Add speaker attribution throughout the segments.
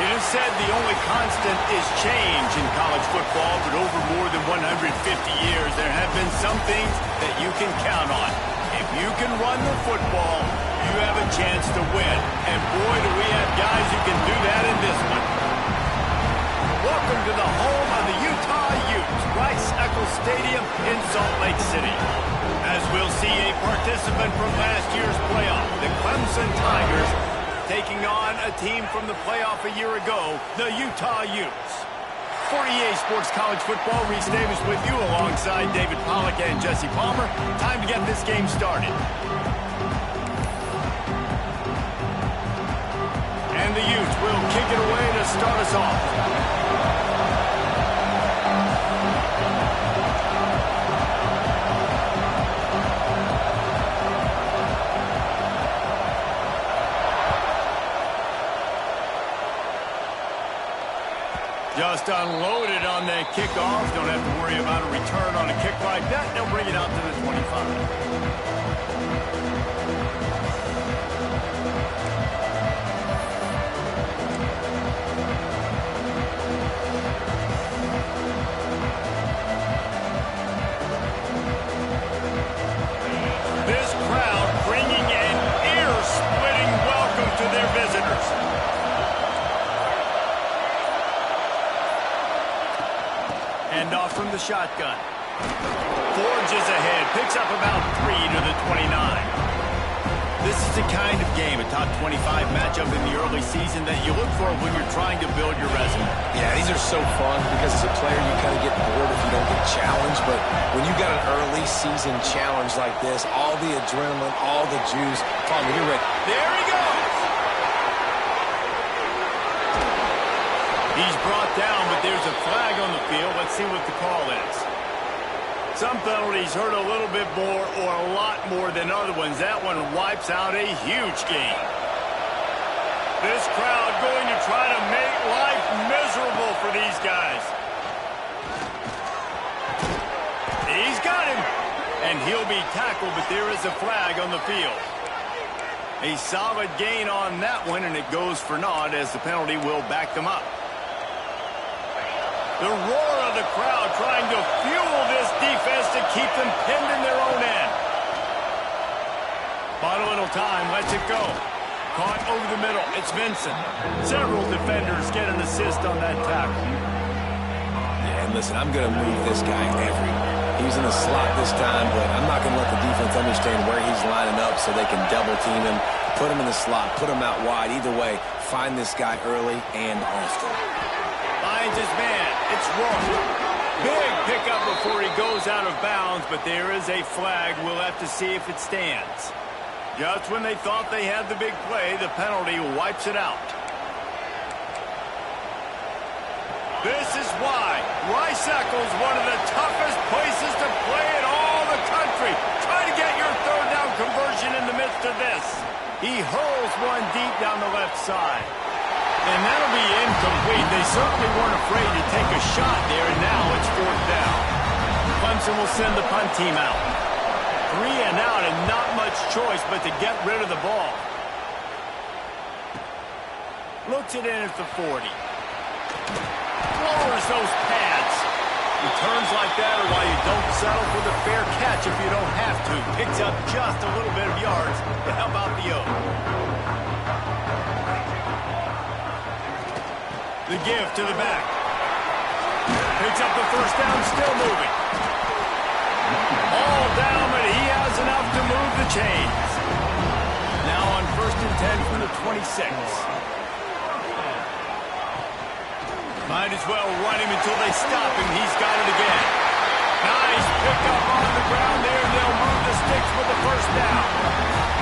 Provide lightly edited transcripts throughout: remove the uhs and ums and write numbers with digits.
Speaker 1: It is said the only constant is change in college football, but over more than 150 years, there have been some things that you can count on. If you can run the football, you have a chance to win. And boy, do we have guys who can do that in this one. Welcome to the home of the Utah Utes, Rice-Eccles Stadium in Salt Lake City. As we'll see a participant from last year's playoff, the Clemson Tigers, taking on a team from the playoff a year ago, the Utah Utes. For EA Sports College Football, Reese Davis with you alongside David Pollack and Jesse Palmer. Time to get this game started. And the Utes will kick it away to start us off. Just unloaded on that kickoff. Don't have to worry about a return on a kick like that. They'll bring it out to the 25. This crowd bringing an ear-splitting welcome to their visitors. Off from the shotgun. Forges ahead. Picks up about 3 to the 29. This is the kind of game, a top 25 matchup in the early season, that you look for when you're trying to build your resume.
Speaker 2: Yeah, these are so fun because as a player, you kind of get bored if you don't get challenged. But when you got an early season challenge like this, all the adrenaline, all the juice, Palmer, you're ready.
Speaker 1: There he goes. He's brought down, but there's a flag on the field. Let's see what the call is. Some penalties hurt a little bit more or a lot more than other ones. That one wipes out a huge game. This crowd going to try to make life miserable for these guys. He's got him. And he'll be tackled, but there is a flag on the field. A solid gain on that one, and it goes for naught as the penalty will back them up. The roar of the crowd trying to fuel this defense to keep them pinned in their own end. Bought a little time, lets it go. Caught over the middle, it's Vincent. Several defenders get an assist on that tackle.
Speaker 2: Yeah, and listen, I'm going to move this guy everywhere. He's in the slot this time, but I'm not going to let the defense understand where he's lining up so they can double team him, put him in the slot, put him out wide. Either way, find this guy early and often.
Speaker 1: Finds his man. It's wrong. Big pickup before he goes out of bounds, but there is a flag. We'll have to see if it stands. Just when they thought they had the big play, the penalty wipes it out. This is why Rice-Eccles, one of the toughest places to play in all the country. Try to get your third down conversion in the midst of this. He hurls one deep down the left side. And that'll be incomplete. They certainly weren't afraid to take a shot there, and now it's fourth down. Clemson will send the punt team out. 3 and out, and not much choice but to get rid of the ball. Looks it in at the 40. Lowers those pads. Returns like that are why you don't settle for the fair catch if you don't have to. Picks up just a little bit of yards to help out the O. The give to the back. Picks up the first down, still moving. All down, but he has enough to move the chains. Now on 1st and 10 from the 26. Might as well run him until they stop him. He's got it again. Nice pickup on the ground there. They'll move the sticks with the first down.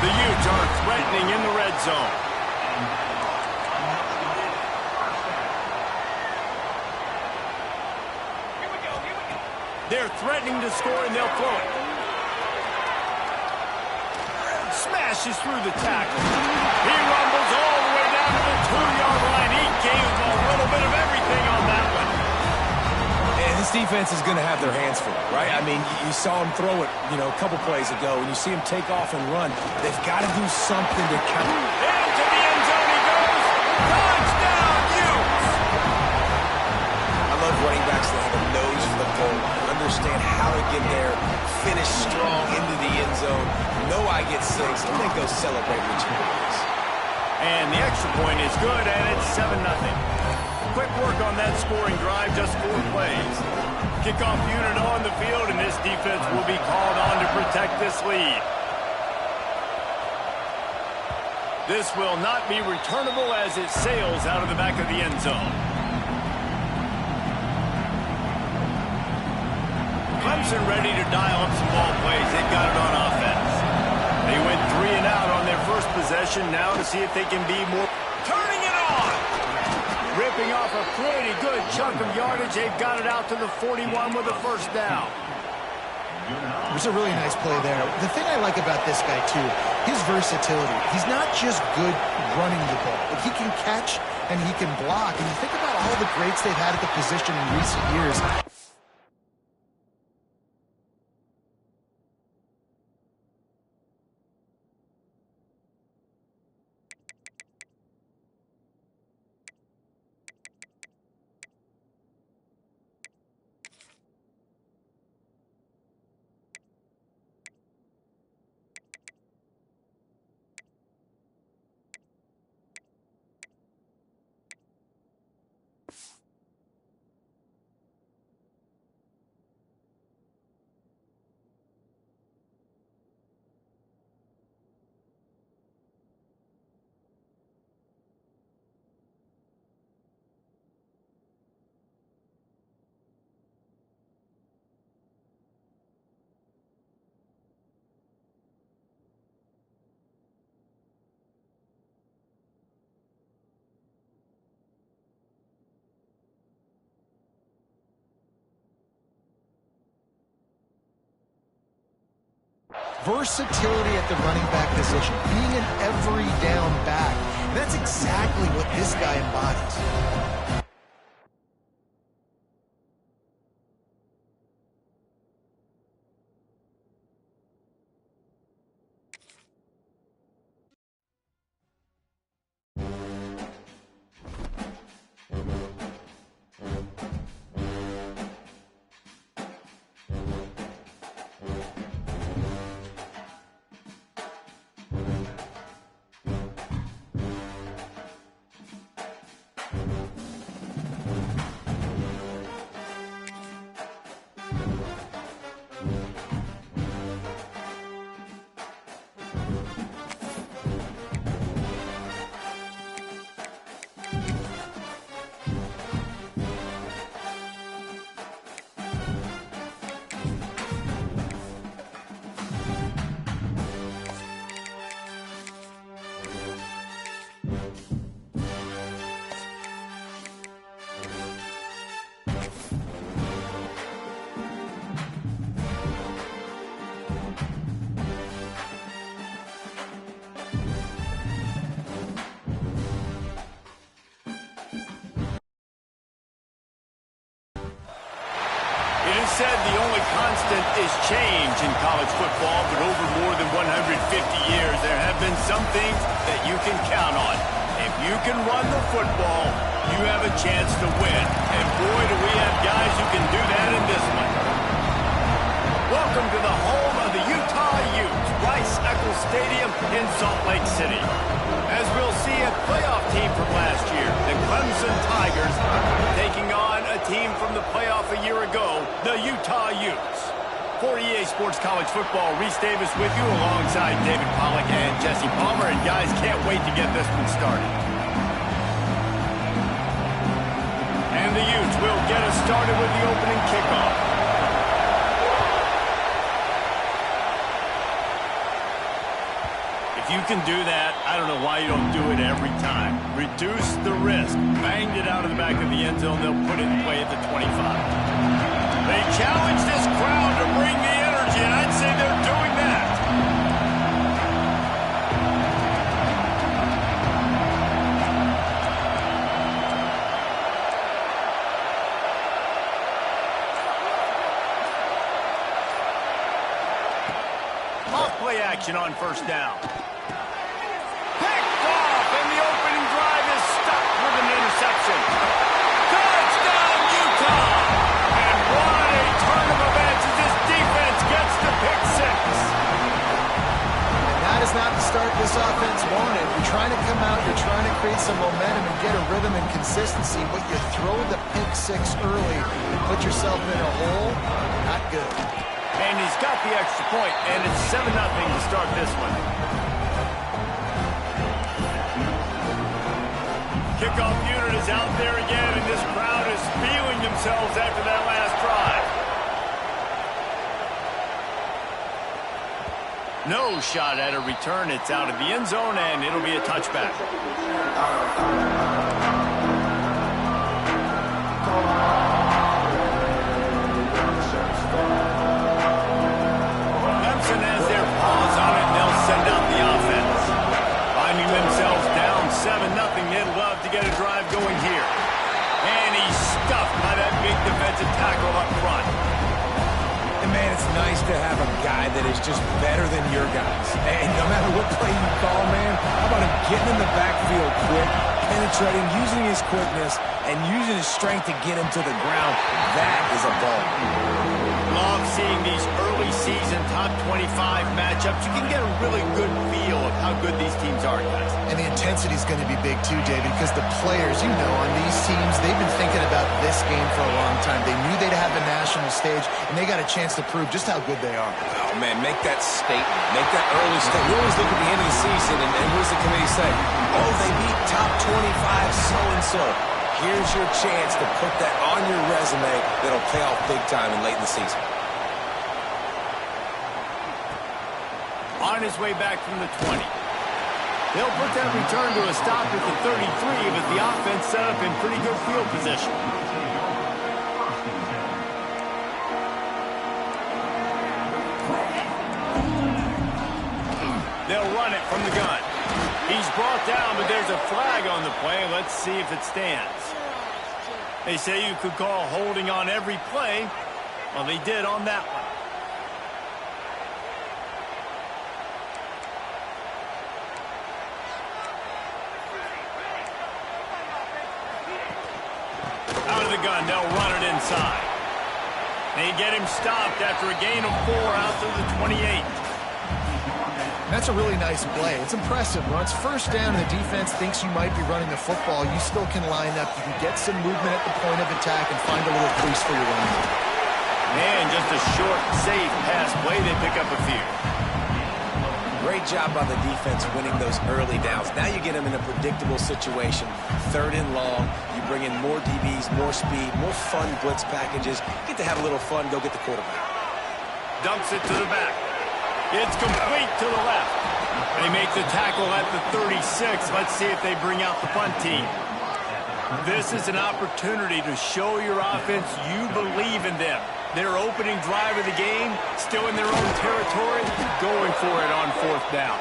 Speaker 1: The Utes are threatening in the red zone. They're threatening to score, and they'll throw it. Smashes through the tackle. He rumbles all the way down to the 2-yard line. He gave them a little bit of everything on that one.
Speaker 2: And this defense is going to have their hands full, right? I mean, you saw him throw it, a couple plays ago, and you see him take off and run. They've got to do something to counter.
Speaker 1: Into the end zone he goes. Touchdown, Utes!
Speaker 2: get there, finish strong into the end zone, know I get 6, and then go celebrate with your boys.
Speaker 1: And the extra point is good, and it's 7-0. Quick work on that scoring drive, just 4 plays. Kickoff unit on the field, and this defense will be called on to protect this lead. This will not be returnable as it sails out of the back of the end zone. Clemson ready to dial up some ball plays. They've got it on offense. They went 3 and out on their first possession. Now to see if they can be more. Turning it on! Ripping off a pretty good chunk of yardage. They've got it out to the 41 with a first down.
Speaker 3: It was a really nice play there. The thing I like about this guy, too, his versatility. He's not just good running the ball, but he can catch and he can block. And you think about all the greats they've had at the position in recent years. Versatility at the running back position, being an every down back. And that's exactly what this guy embodies.
Speaker 1: Said the only constant is change in college football, but over more than 150 years, there have been some things that you can count on. If you can run the football, you have a chance to win. And boy, do we have guys who can do that in this one. Welcome to the home of the Utah Utes, Rice-Eccles Stadium in Salt Lake City. As we'll see, a playoff team from last year, the Clemson Tigers, taking on a team from the playoff a year ago, the Utah Utes. For EA Sports College Football, Reese Davis with you alongside David Pollack and Jesse Palmer. And guys, can't wait to get this one started. And the Utes will get us started with the opening kickoff. If you can do that, I don't know why you don't do it every time. Reduce the risk. Banged it out of the back of the end zone. They'll put it in play at the 25. They challenge this crowd to bring the energy, and I'd say they're doing that. Off play action on first down. Touchdown, Utah! And what a turn of events as this defense
Speaker 3: consistency, but you throw the pick six early, put yourself in a hole, not good.
Speaker 1: And he's got the extra point, and it's 7-0 to start this one. Kickoff unit is out there again, and this crowd is feeling themselves after that last drive. No shot at a return. It's out of the end zone, and it'll be a touchback. Clemson has their paws on it, and they'll send out the offense. Finding themselves down 7-0, they'd love to get a drive going here. And he's stuffed by that big defensive tackle up front.
Speaker 2: And man, it's nice to have a guy that is just better than your guys. And no matter what play you call, man, how about him getting in the backfield quick, penetrating, using his quickness, and using his strength to get him to the ground? That is a ball.
Speaker 1: Love seeing these early season top 25 matchups. You can get a really good feel of how good these teams are, guys.
Speaker 3: And the intensity is going to be big too, David, because the players, you know, on these teams, they've been thinking about this game for a long time. They knew they'd have a national stage, and they got a chance to prove just how good they are.
Speaker 2: Oh, man, make that statement. Make that early statement. We always look at the end of the season, and what does the committee say? Oh, they beat top 25 so-and-so. Here's your chance to put that on your resume that'll pay off big time and late in the season.
Speaker 1: On his way back from the 20. They'll put that return to a stop at the 33, but the offense set up in pretty good field position. They'll run it from the gun. He's brought down, but there's a flag on the play. Let's see if it stands. They say you could call holding on every play. Well, they did on that one. Out of the gun, they'll run it inside. They get him stopped after a gain of 4 out to the 28.
Speaker 3: That's a really nice play. It's impressive. When it's first down and the defense thinks you might be running the football, you still can line up. You can get some movement at the point of attack and find a little crease for your running.
Speaker 1: And just a short, safe pass play, they pick up a few.
Speaker 2: Great job by the defense winning those early downs. Now you get them in a predictable situation. 3rd and long. You bring in more DBs, more speed, more fun blitz packages. Get to have a little fun. Go get the quarterback.
Speaker 1: Dumps it to the back. It's complete to the left. They make the tackle at the 36. Let's see if they bring out the punt team. This is an opportunity to show your offense you believe in them. Their opening drive of the game, still in their own territory, going for it on 4th down.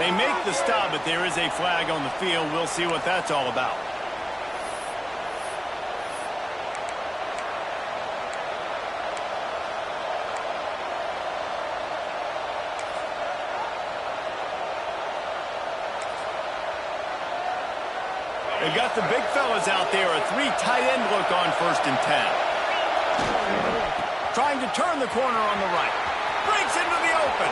Speaker 1: They make the stop, but there is a flag on the field. We'll see what that's all about. They've got the big fellas out there, a 3 tight end look on 1st and 10. Trying to turn the corner on the right. Breaks into the open.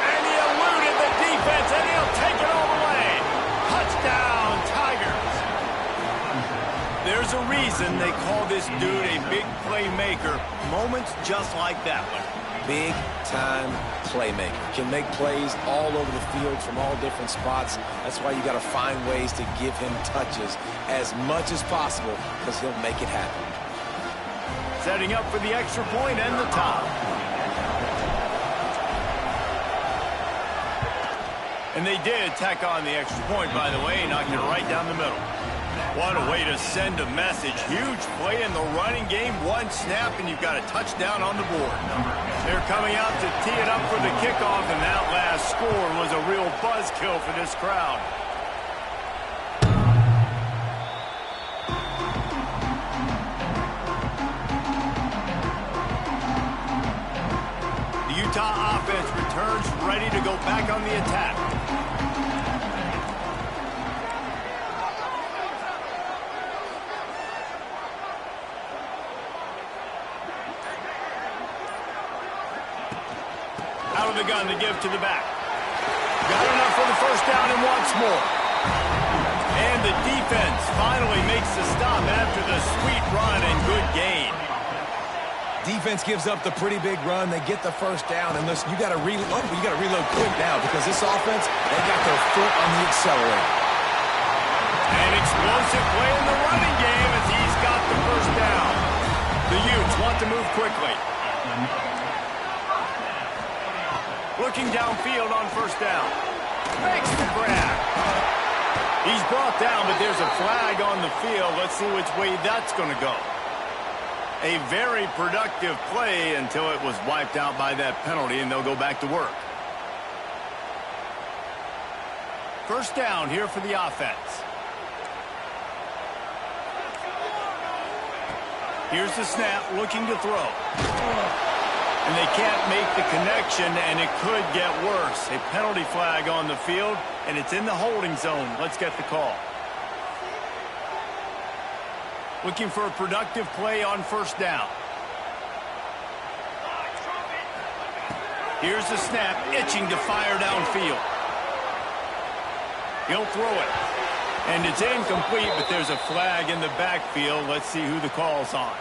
Speaker 1: And he eluded the defense, and he'll take it all the way. Touchdown, Tigers. There's a reason they call this dude a big playmaker. Moments just like that one.
Speaker 2: Big-time playmaker. Can make plays all over the field from all different spots. That's why you got to find ways to give him touches as much as possible, because he'll make it happen.
Speaker 1: Setting up for the extra point and the top. And they did tack on the extra point, by the way, knocking it right down the middle. What a way to send a message. Huge play in the running game. 1 snap, and you've got a touchdown on the board. They're coming out to tee it up for the kickoff, and that last score was a real buzzkill for this crowd. The Utah offense returns ready to go back on the attack. Out of the gun to give to the back. Got enough for the 1st down and wants more. And And the defense finally makes the stop after the sweet run and good gain.
Speaker 2: Defense gives up the pretty big run. They get the first down. And listen, you got to reload quick now because this offense, they got their foot on the accelerator.
Speaker 1: An explosive play in the running game as he's got the first down. The Utes want to move quickly. Looking downfield on first down. Makes the grab. He's brought down, but there's a flag on the field. Let's see which way that's going to go. A very productive play until it was wiped out by that penalty, and they'll go back to work. First down here for the offense. Here's the snap, looking to throw. And they can't make the connection, and it could get worse. A penalty flag on the field, and it's in the holding zone. Let's get the call. Looking for a productive play on first down. Here's the snap, itching to fire downfield. He'll throw it. And it's incomplete, but there's a flag in the backfield. Let's see who the call's on.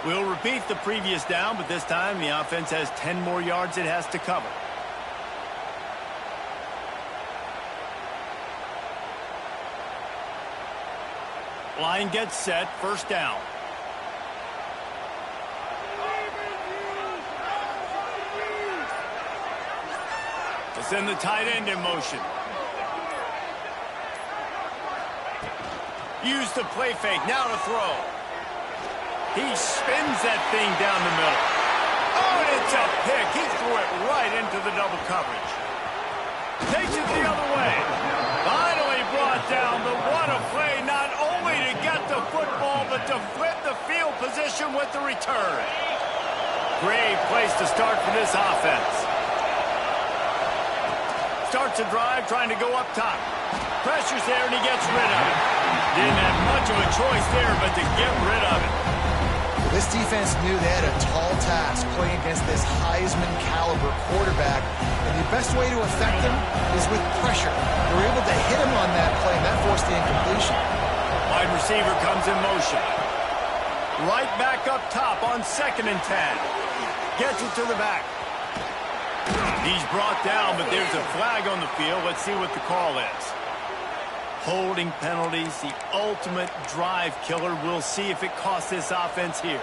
Speaker 1: We'll repeat the previous down, but this time the offense has 10 more yards it has to cover. Line gets set, first down. To send the tight end in motion. Use the play fake, now to throw. He spins that thing down the middle. Oh, and it's a pick. He threw it right into the double coverage. Takes it the other way. Finally brought down, but what a play, not only to get the football, but to flip the field position with the return. Great place to start for this offense. Starts a drive, trying to go up top. Pressure's there, and he gets rid of it. Didn't have much of a choice there, but to get rid of it.
Speaker 3: This defense knew they had a tall task playing against this Heisman-caliber quarterback, and the best way to affect him is with pressure. They were able to hit him on that play, and that forced the incompletion.
Speaker 1: Wide receiver comes in motion. Right back up top on 2nd and 10. Gets it to the back. He's brought down, but there's a flag on the field. Let's see what the call is. Holding penalties, the ultimate drive killer. We'll see if it costs this offense here.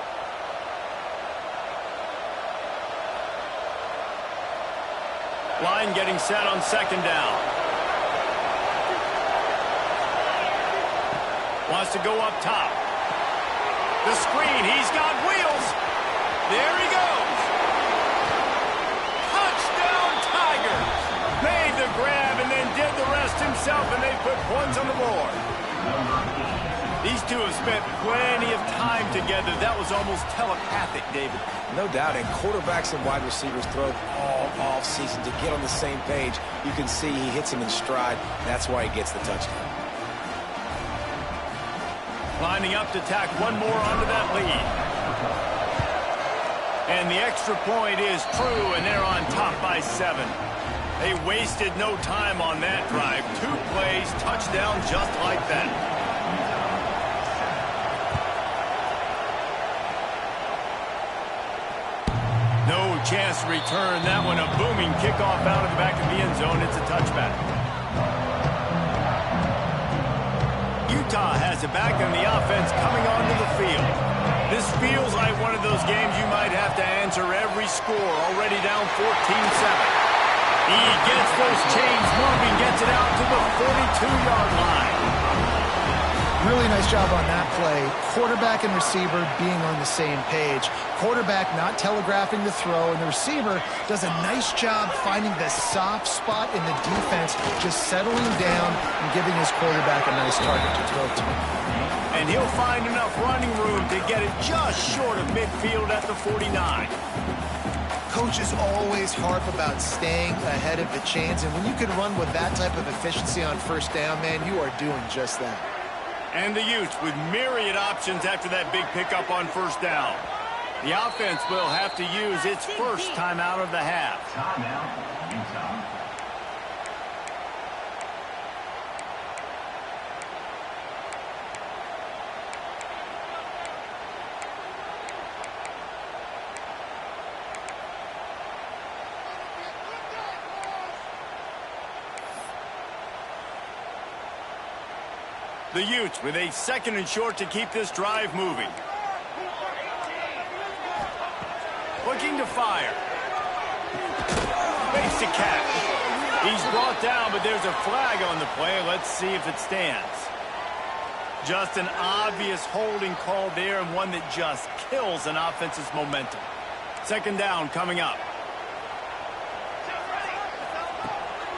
Speaker 1: Line getting set on 2nd down. Wants to go up top. The screen, he's got wheels. There he goes. Touchdown Tigers. Made the grab and then did the rest himself, and they put points on the board. These two have spent plenty of time together. That was almost telepathic, David.
Speaker 2: No doubt, and quarterbacks and wide receivers throw all off-season to get on the same page. You can see he hits him in stride. That's why he gets the touchdown.
Speaker 1: Lining up to tack one more onto that lead. And the extra point is true, and they're on top by 7. They wasted no time on that drive. 2 plays, touchdown just like that. No chance to return that one. A booming kickoff out of the back of the end zone. It's a touchback. Utah has it back, and the offense coming onto the field. This feels like one of those games you might have to answer every score. Already down 14-7. He gets those chains moving, gets it out to the 42-yard line.
Speaker 3: Really nice job on that play. Quarterback and receiver being on the same page. Quarterback not telegraphing the throw, and the receiver does a nice job finding the soft spot in the defense, just settling down and giving his quarterback a nice target to throw to.
Speaker 1: And he'll find enough running room to get it just short of midfield at the 49.
Speaker 3: Coaches always harp about staying ahead of the chains, and when you can run with that type of efficiency on first down, man, you are doing just that.
Speaker 1: And the Utes with myriad options after that big pickup on first down. The offense will have to use its first timeout of the half. The Utes with a 2nd and short to keep this drive moving. Looking to fire. Makes the catch. He's brought down, but there's a flag on the play. Let's see if it stands. Just an obvious holding call there, and one that just kills an offense's momentum. 2nd down coming up.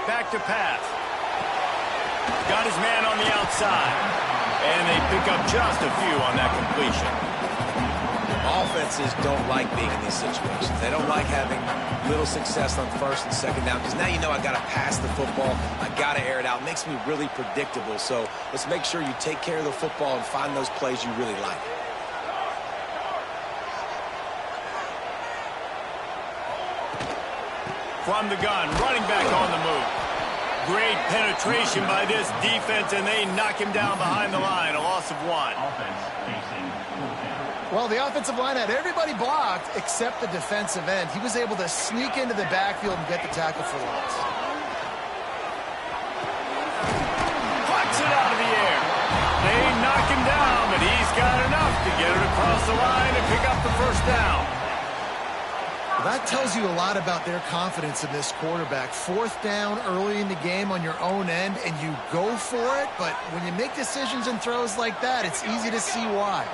Speaker 1: Back to pass. Got his man on the outside. And they pick up just a few on that completion.
Speaker 2: Offenses don't like being in these situations. They don't like having little success on 1st and 2nd down, because now you know I got to pass the football. I got to air it out. It makes me really predictable. So let's make sure you take care of the football and find those plays you really like.
Speaker 1: From the gun, running back on the move. Great penetration by this defense, and they knock him down behind the line. A loss of 1.
Speaker 3: Well, the offensive line had everybody blocked except the defensive end. He was able to sneak into the backfield and get the tackle for loss.
Speaker 1: Plucks it out of the air. They knock him down, but he's got enough to get it across the line and pick up the 1st down.
Speaker 3: That tells you a lot about their confidence in this quarterback. 4th down early in the game on your own end, and you go for it, but when you make decisions and throws like that, it's easy to see why.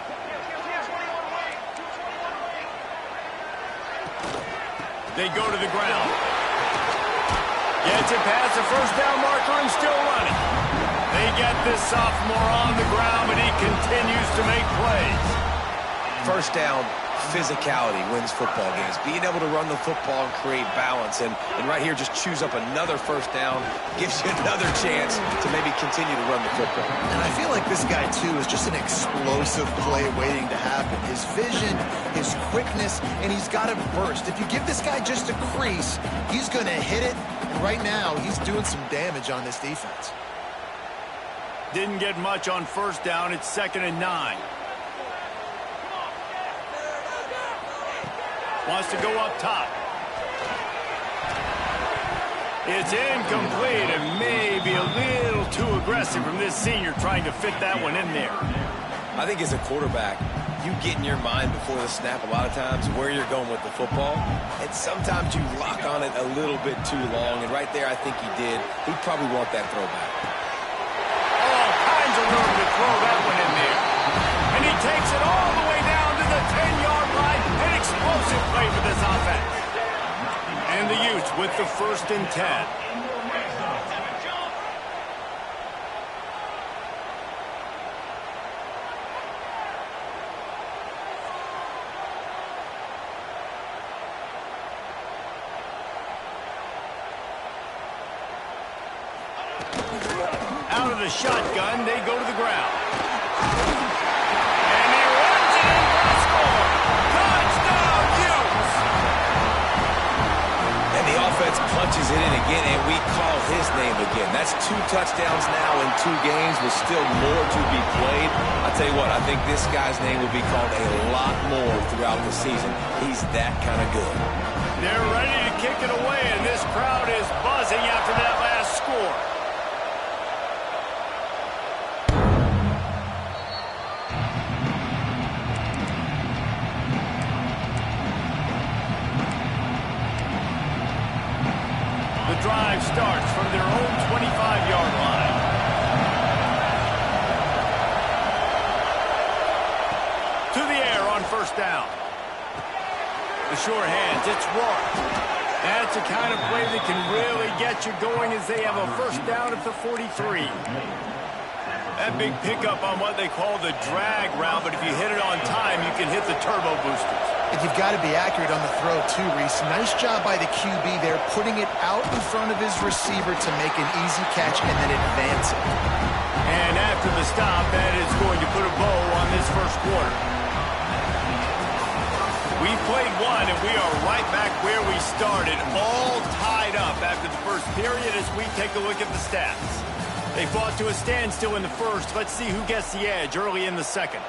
Speaker 1: They go to the ground. Gets it past the 1st down marker and still running. They get this sophomore on the ground, but he continues to make plays.
Speaker 2: 1st down, physicality wins football games. Being able to run the football and create balance. And right here, just choose up another 1st down, gives you another chance to maybe continue to run the football.
Speaker 3: And I feel like this guy, too, is just an explosive play waiting to happen. His vision, his quickness, and he's got a burst. If you give this guy just a crease, he's going to hit it. And right now, he's doing some damage on this defense.
Speaker 1: Didn't get much on 1st down. It's 2nd and 9. Wants to go up top. It's incomplete and maybe a little too aggressive from this senior trying to fit that one in there.
Speaker 2: I think as a quarterback, you get in your mind before the snap a lot of times where you're going with the football, and sometimes you lock on it a little bit too long, and right there I think he did. He'd probably want that throwback.
Speaker 1: All kinds of room to throw that one in there. And he takes it all the way down to the 10-yard line. An explosive play for this offense. And the Utes with the 1st and 10. Out of the shotgun, they go to the ground. And he runs it in for a score. Touchdown, Utes!
Speaker 2: And the offense punches it in again, and we call his name again. That's 2 touchdowns now in 2 games with still more to be played. I'll tell you what, I think this guy's name will be called a lot more throughout the season. He's that kind of good.
Speaker 1: They're ready to kick it away, and this crowd is buzzing after that last score. The drive starts from their own 25-yard line. To the air on 1st down. The short hands, it's Rourke. That's the kind of play that can really get you going as they have a 1st down at the 43. That big pickup on what they call the drag route, but if you hit it on time, you can hit the turbo boosters.
Speaker 3: And you've got to be accurate on the throw, too, Reese. Nice job by the QB there, putting it out in front of his receiver to make an easy catch and then advance it.
Speaker 1: And after the stop, that is going to put a bow on this 1st quarter. We've played one, and we are right back where we started, all tied up after the 1st period as we take a look at the stats. They fought to a standstill in the 1st. Let's see who gets the edge early in the 2nd.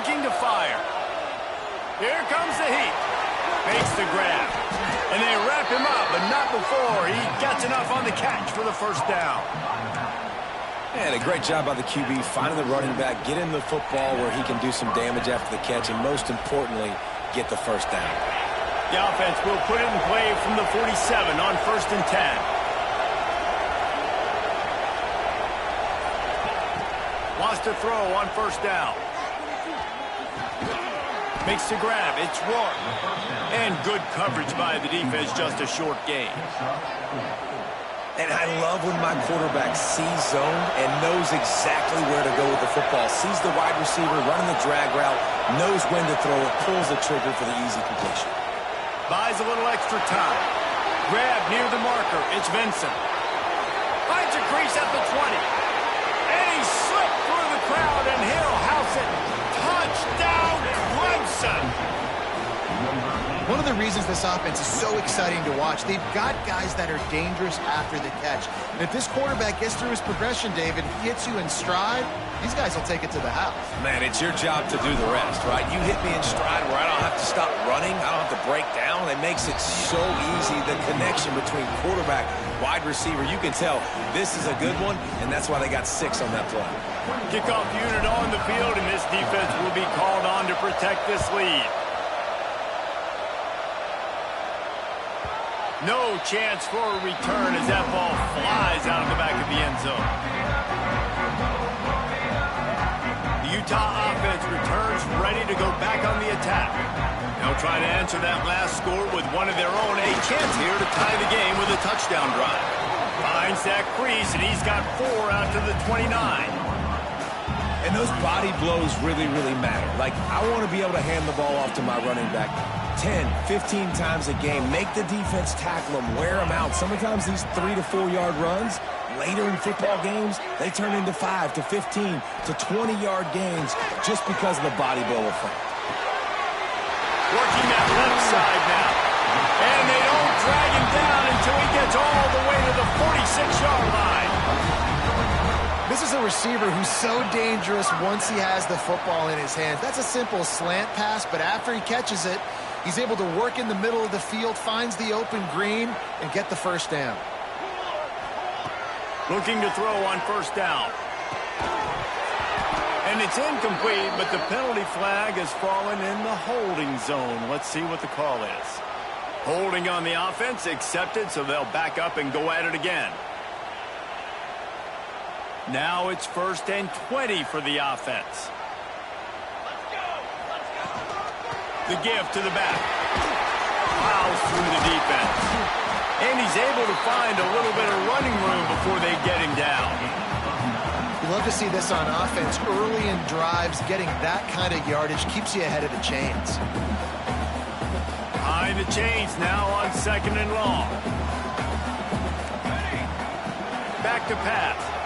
Speaker 1: looking to fire. Here comes the heat. Makes the grab. And they wrap him up, but not before he gets enough on the catch for the first down.
Speaker 2: And a great job by the QB, finding the running back, get him the football where he can do some damage after the catch, and most importantly, get the first down.
Speaker 1: The offense will put it in play from the 47 on 1st and 10. Wants to throw on 1st down. Makes the grab. It's Rourke. And good coverage by the defense, just a short gain.
Speaker 2: And I love when my quarterback sees zone and knows exactly where to go with the football. Sees the wide receiver running the drag route, knows when to throw it, pulls the trigger for the easy completion.
Speaker 1: Buys a little extra time. Grab near the marker. It's Vincent. Finds a crease at the 20. And he slipped through the crowd, and he'll house it. Touchdown, Clemson!
Speaker 3: One of the reasons this offense is so exciting to watch, they've got guys that are dangerous after the catch. And if this quarterback gets through his progression, David, he hits you in stride, these guys will take it to the house.
Speaker 2: Man, it's your job to do the rest, right? You hit me in stride where I don't have to stop running. I don't have to break down. It makes it so easy. The connection between quarterback, wide receiver, you can tell this is a good one, and that's why they got 6 on that play.
Speaker 1: Kickoff unit on the field, and this defense will be called on to protect this lead. No chance for a return as that ball flies out of the back of the end zone. The Utah offense returns ready to go back on the attack. They'll try to answer that last score with one of their own. A chance here to tie the game with a touchdown drive. Finds that crease, and he's got 4 out to the 29.
Speaker 2: And those body blows really, really matter. Like, I want to be able to hand the ball off to my running back 10, 15 times a game. Make the defense tackle them, wear them out. Sometimes these 3 to 4 yard runs, later in football games, they turn into 5 to 15 to 20 yard gains just because of the body blow effect.
Speaker 1: Working that left side now. And they don't drag him down until he gets all the way to the 46-yard line.
Speaker 3: This is a receiver who's so dangerous once he has the football in his hands. That's a simple slant pass, but after he catches it, he's able to work in the middle of the field, finds the open green, and get the first down.
Speaker 1: Looking to throw on 1st down. And it's incomplete, but the penalty flag has fallen in the holding zone. Let's see what the call is. Holding on the offense, accepted, so they'll back up and go at it again. Now it's 1st and 20 for the offense. The give to the back. Plows through the defense. And he's able to find a little bit of running room before they get him down.
Speaker 3: You love to see this on offense. Early in drives, getting that kind of yardage keeps you ahead of the chains.
Speaker 1: Behind the chains now on 2nd and long. Back to pass.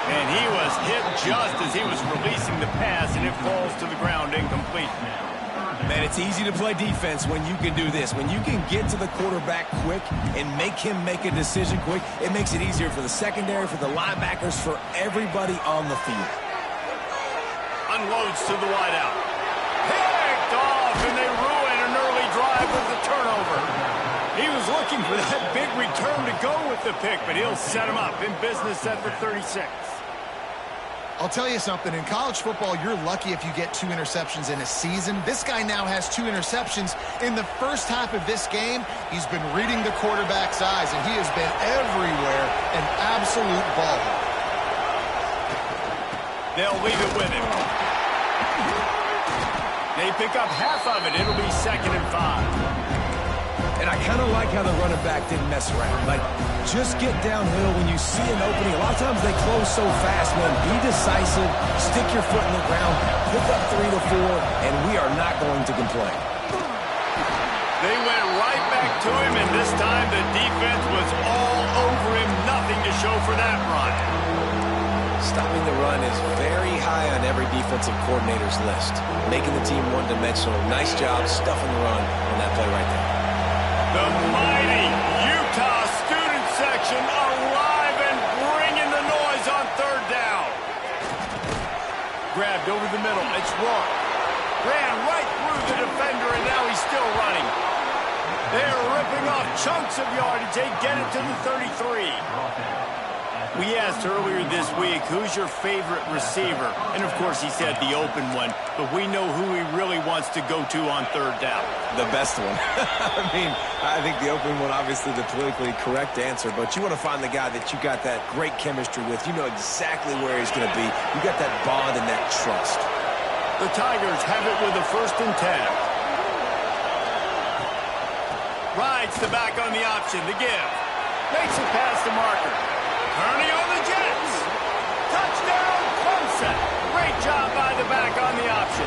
Speaker 1: And he was hit just as he was releasing the pass, and it falls to the ground incomplete.
Speaker 2: Man, it's easy to play defense when you can do this. When you can get to the quarterback quick and make him make a decision quick, it makes it easier for the secondary, for the linebackers, for everybody on the field.
Speaker 1: Unloads to the wideout. Picked off, and they ruin an early drive with the turnover. He was looking for that big return to go with the pick, but he'll set him up in business at the 36.
Speaker 3: I'll tell you something, in college football, you're lucky if you get 2 interceptions in a season. This guy now has 2 interceptions. In the first half of this game, he's been reading the quarterback's eyes, and he has been everywhere, an absolute ball.
Speaker 1: They'll leave it with him. They pick up half of it. It'll be 2nd and 5.
Speaker 2: And I kind of like how the running back didn't mess around. Like, just get downhill when you see an opening. A lot of times they close so fast, man. Be decisive, stick your foot in the ground, pick up 3 to 4, and we are not going to complain.
Speaker 1: They went right back to him, and this time the defense was all over him. Nothing to show for that run.
Speaker 2: Stopping the run is very high on every defensive coordinator's list. Making the team one-dimensional. Nice job stuffing the run on that play right there.
Speaker 1: The mighty Utah student section alive and bringing the noise on 3rd down. grabbed over the middle. It's Rourke. Ran right through the defender, and now he's still running. They're ripping off chunks of yardage. They get it to the 33. We asked earlier this week, who's your favorite receiver? And, of course, he said the open one. But we know who he really wants to go to on third down.
Speaker 2: The best one. I think the open one, obviously the politically correct answer. But you want to find the guy that you got that great chemistry with. You know exactly where he's going to be. You got that bond and that trust.
Speaker 1: The Tigers have it with a 1st and 10. Rides the back on the option. The give. Makes it past the marker. Turning on the Jets. Touchdown, Clemson. Great job by the back on the option.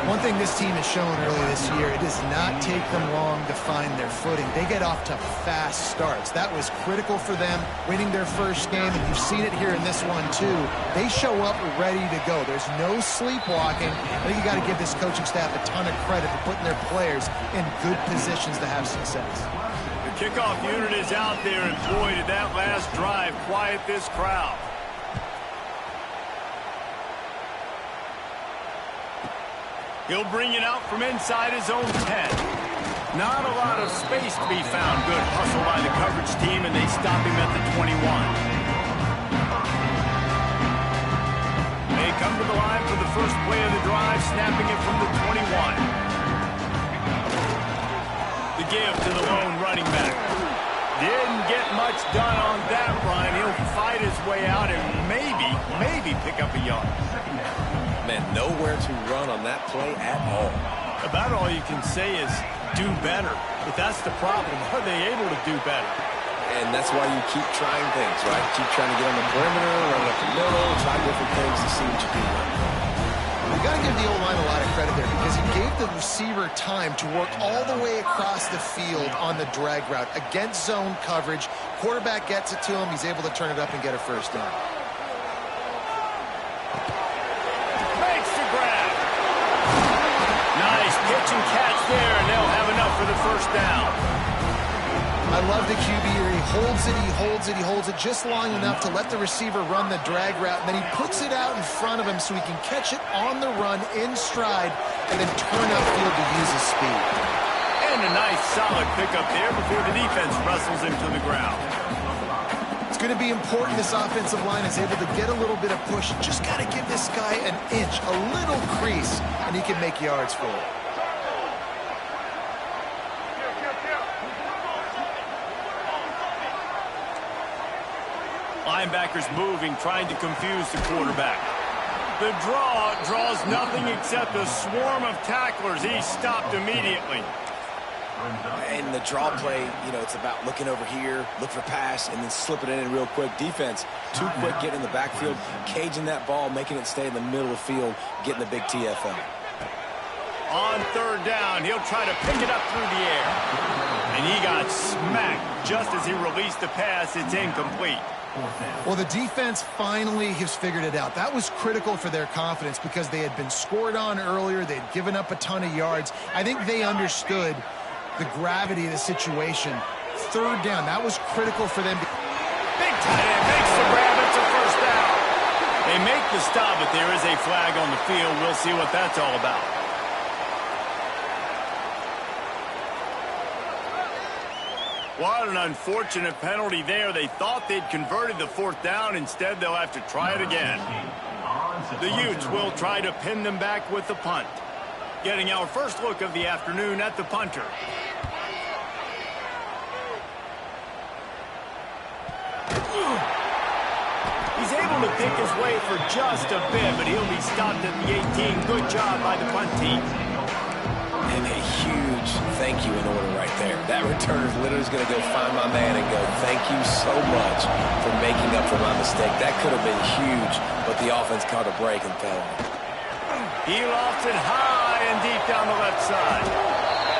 Speaker 3: One thing this team has shown early this year, it does not take them long to find their footing. They get off to fast starts. That was critical for them, winning their first game, and you've seen it here in this one too. They show up ready to go. There's no sleepwalking. I think you got to give this coaching staff a ton of credit for putting their players in good positions to have success.
Speaker 1: The kickoff unit is out there, and boy, did that last drive quiet this crowd. He'll bring it out from inside his own 10. Not a lot of space to be found. Good hustle by the coverage team, and they stop him at the 21. They come to the line for the first play of the drive, snapping it from the 21. The give to the lone running back. Didn't get much done on that run. He'll fight his way out and maybe pick up a yard.
Speaker 2: Man, nowhere to run on that play at all.
Speaker 1: About all you can say is do better. But that's the problem. Are they able to do better?
Speaker 2: And that's why you keep trying things, right? Keep trying to get on the perimeter, run up the middle, try different things to see what you can run.
Speaker 3: You got to give the O-line a lot of credit there because he gave the receiver time to work all the way across the field on the drag route against zone coverage. Quarterback gets it to him. He's able to turn it up and get a first down.
Speaker 1: Pitch and catch there, and they'll have enough for the first down.
Speaker 3: I love the QB here. He holds it, he holds it, he holds it just long enough to let the receiver run the drag route, and then he puts it out in front of him so he can catch it on the run in stride and then turn upfield to use his speed.
Speaker 1: And a nice solid pickup there before the defense wrestles him to the ground.
Speaker 3: It's going to be important this offensive line is able to get a little bit of push. Just got to give this guy an inch, a little crease, and he can make yards for it.
Speaker 1: Linebackers moving, trying to confuse the quarterback. The draw draws nothing except a swarm of tacklers. He's stopped immediately.
Speaker 2: And the draw play, you know, it's about looking over here, look for pass, and then slipping it in real quick. Defense, too quick getting in the backfield, caging that ball, making it stay in the middle of the field, getting the big TFL.
Speaker 1: On third down, he'll try to pick it up through the air. And he got smacked just as he released the pass. It's incomplete.
Speaker 3: Well, the defense finally has figured it out. That was critical for their confidence because they had been scored on earlier. They'd given up a ton of yards. I think they understood the gravity of the situation. Third down, that was critical for them.
Speaker 1: Big tight end makes the grab. It's a first down. They make the stop, but there is a flag on the field. We'll see what that's all about. What an unfortunate penalty there. They thought they'd converted the fourth down. Instead, they'll have to try it again. The Utes will try to pin them back with the punt. Getting our first look of the afternoon at the punter. He's able to pick his way for just a bit, but he'll be stopped at the 18. Good job by the punt team.
Speaker 2: And a huge thank you in order right there. That returner's literally going to go find my man and go, thank you so much for making up for my mistake. That could have been huge, but the offense caught a break and fell on it.
Speaker 1: He lofts it high and deep down the left side.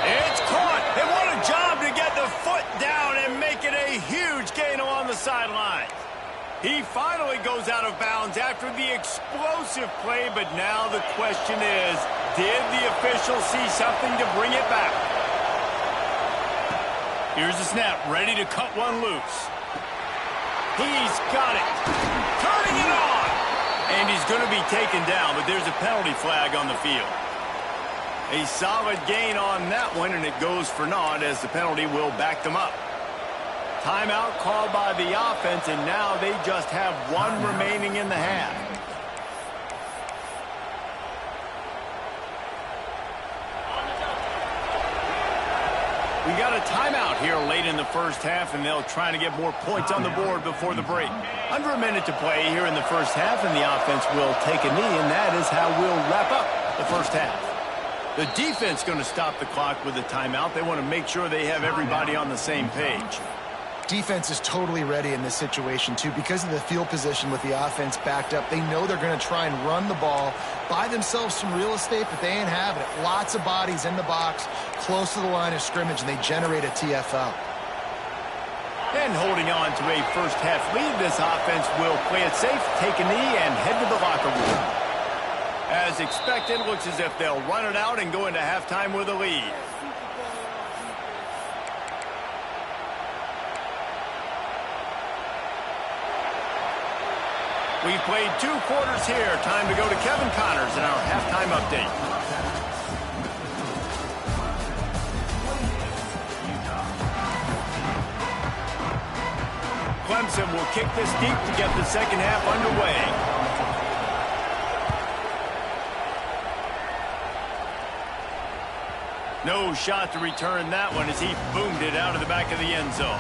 Speaker 1: It's caught. And what a job to get the foot down and make it a huge gain along the sideline. He finally goes out of bounds after the explosive play, but now the question is, did the official see something to bring it back? Here's the snap, ready to cut one loose. He's got it. Turning it on. And he's going to be taken down, but there's a penalty flag on the field. A solid gain on that one, and it goes for naught as the penalty will back them up. Timeout called by the offense, and now they just have one remaining in the half. We got a timeout here late in the first half, and they'll try to get more points on the board before the break. Under a minute to play here in the first half, and the offense will take a knee, and that is how we'll wrap up the first half. The defense going to stop the clock with a timeout. They want to make sure they have everybody on the same page.
Speaker 3: Defense is totally ready in this situation, too. Because of the field position with the offense backed up, they know they're going to try and run the ball, buy themselves some real estate, but they ain't having it. Lots of bodies in the box, close to the line of scrimmage, and they generate a TFL.
Speaker 1: And holding on to a first-half lead, this offense will play it safe, take a knee, and head to the locker room. As expected, looks as if they'll run it out and go into halftime with a lead. We've played 2 quarters here. Time to go to Kevin Connors in our halftime update. Clemson will kick this deep to get the second half underway. No shot to return that one as he boomed it out of the back of the end zone.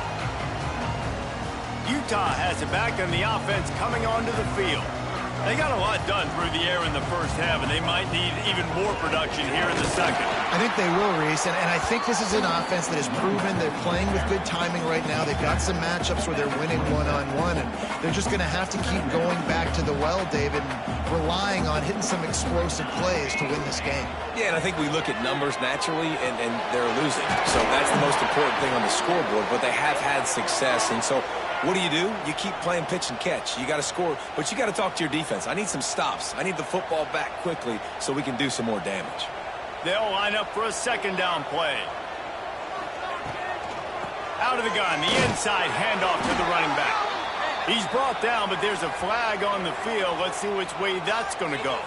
Speaker 1: Utah has it back on the offense coming onto the field. They got a lot done through the air in the first half, and they might need even more production here in the second.
Speaker 3: I think they will, Reese, and I think this is an offense that has proven they're playing with good timing right now. They've got some matchups where they're winning one-on-one, and they're just going to have to keep going back to the well, David, and relying on hitting some explosive plays to win this game.
Speaker 2: Yeah, and I think we look at numbers naturally, and they're losing. So that's the most important thing on the scoreboard, but they have had success, and so what do? You keep playing pitch and catch. You got to score, but you got to talk to your defense. I need some stops. I need the football back quickly so we can do some more damage.
Speaker 1: They'll line up for a second down play. Out of the gun, the inside handoff to the running back. He's brought down, but there's a flag on the field. Let's see which way that's going to go.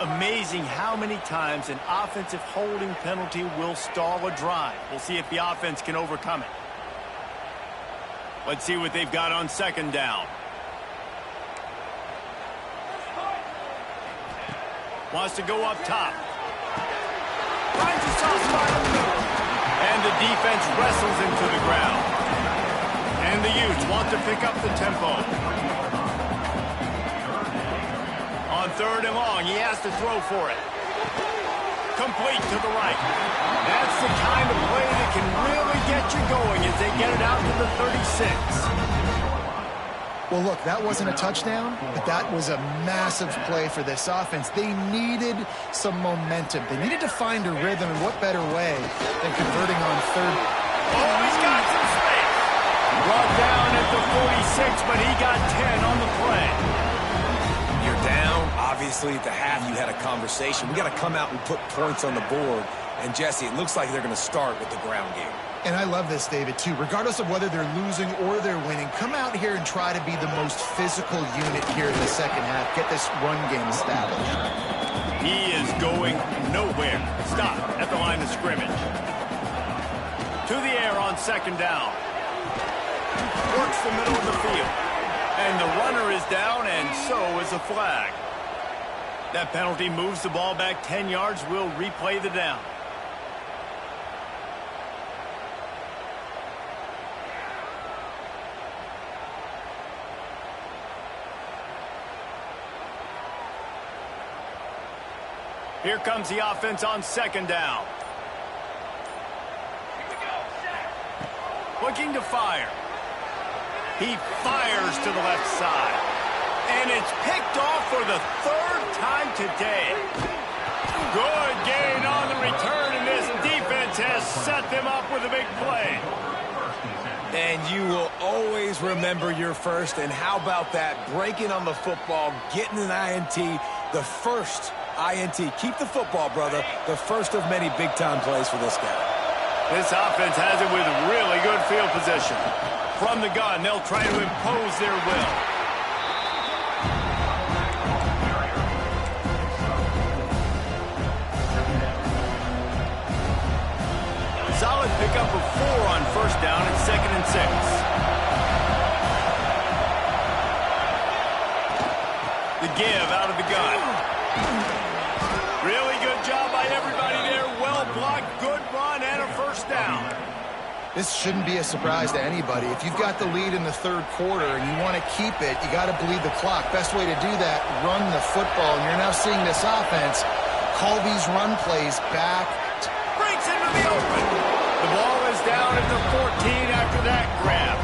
Speaker 1: Amazing how many times an offensive holding penalty will stall a drive. We'll see if the offense can overcome it. Let's see what they've got on second down. Wants to go up top. Finds a soft spot in the middle. And the defense wrestles him to the ground. And the Utes want to pick up the tempo. On third and long, he has to throw for it. Complete to the right. That's the kind of play that can really get you going as they get it out to the 36.
Speaker 3: Well, look, that wasn't a touchdown, but that was a massive play for this offense. They needed some momentum. They needed to find a rhythm, and what better way than converting on third.
Speaker 1: Oh, he's got some space. Brought down at the 46, but he got 10 on the play.
Speaker 2: You're down. Obviously, at the half, you had a conversation. We got to come out and put points on the board. And, Jesse, it looks like they're going to start with the ground game.
Speaker 3: And I love this, David, too. Regardless of whether they're losing or they're winning, come out here and try to be the most physical unit here in the second half. Get this run game established.
Speaker 1: He is going nowhere. Stop at the line of scrimmage. To the air on second down. Works the middle of the field. And the runner is down, and so is a flag. That penalty moves the ball back 10 yards. We'll replay the down. Here comes the offense on second down. Looking to fire. He fires to the left side. And it's picked off for the third time today. Good gain on the return, and this defense has set them up with a big play.
Speaker 2: And you will always remember your first. And how about that? Breaking on the football, getting an INT, the first INT. Keep the football, brother. The first of many big-time plays for this guy.
Speaker 1: This offense has it with really good field position. From the gun, they'll try to impose their will. The give out of the gun. Really good job by everybody there. Well blocked, good run, and a first down.
Speaker 3: This shouldn't be a surprise to anybody. If you've got the lead in the third quarter and you want to keep it, you got to bleed the clock. Best way to do that, run the football. And you're now seeing this offense call these run plays back.
Speaker 1: Breaks into the open. The ball is down at the 14 after that grab.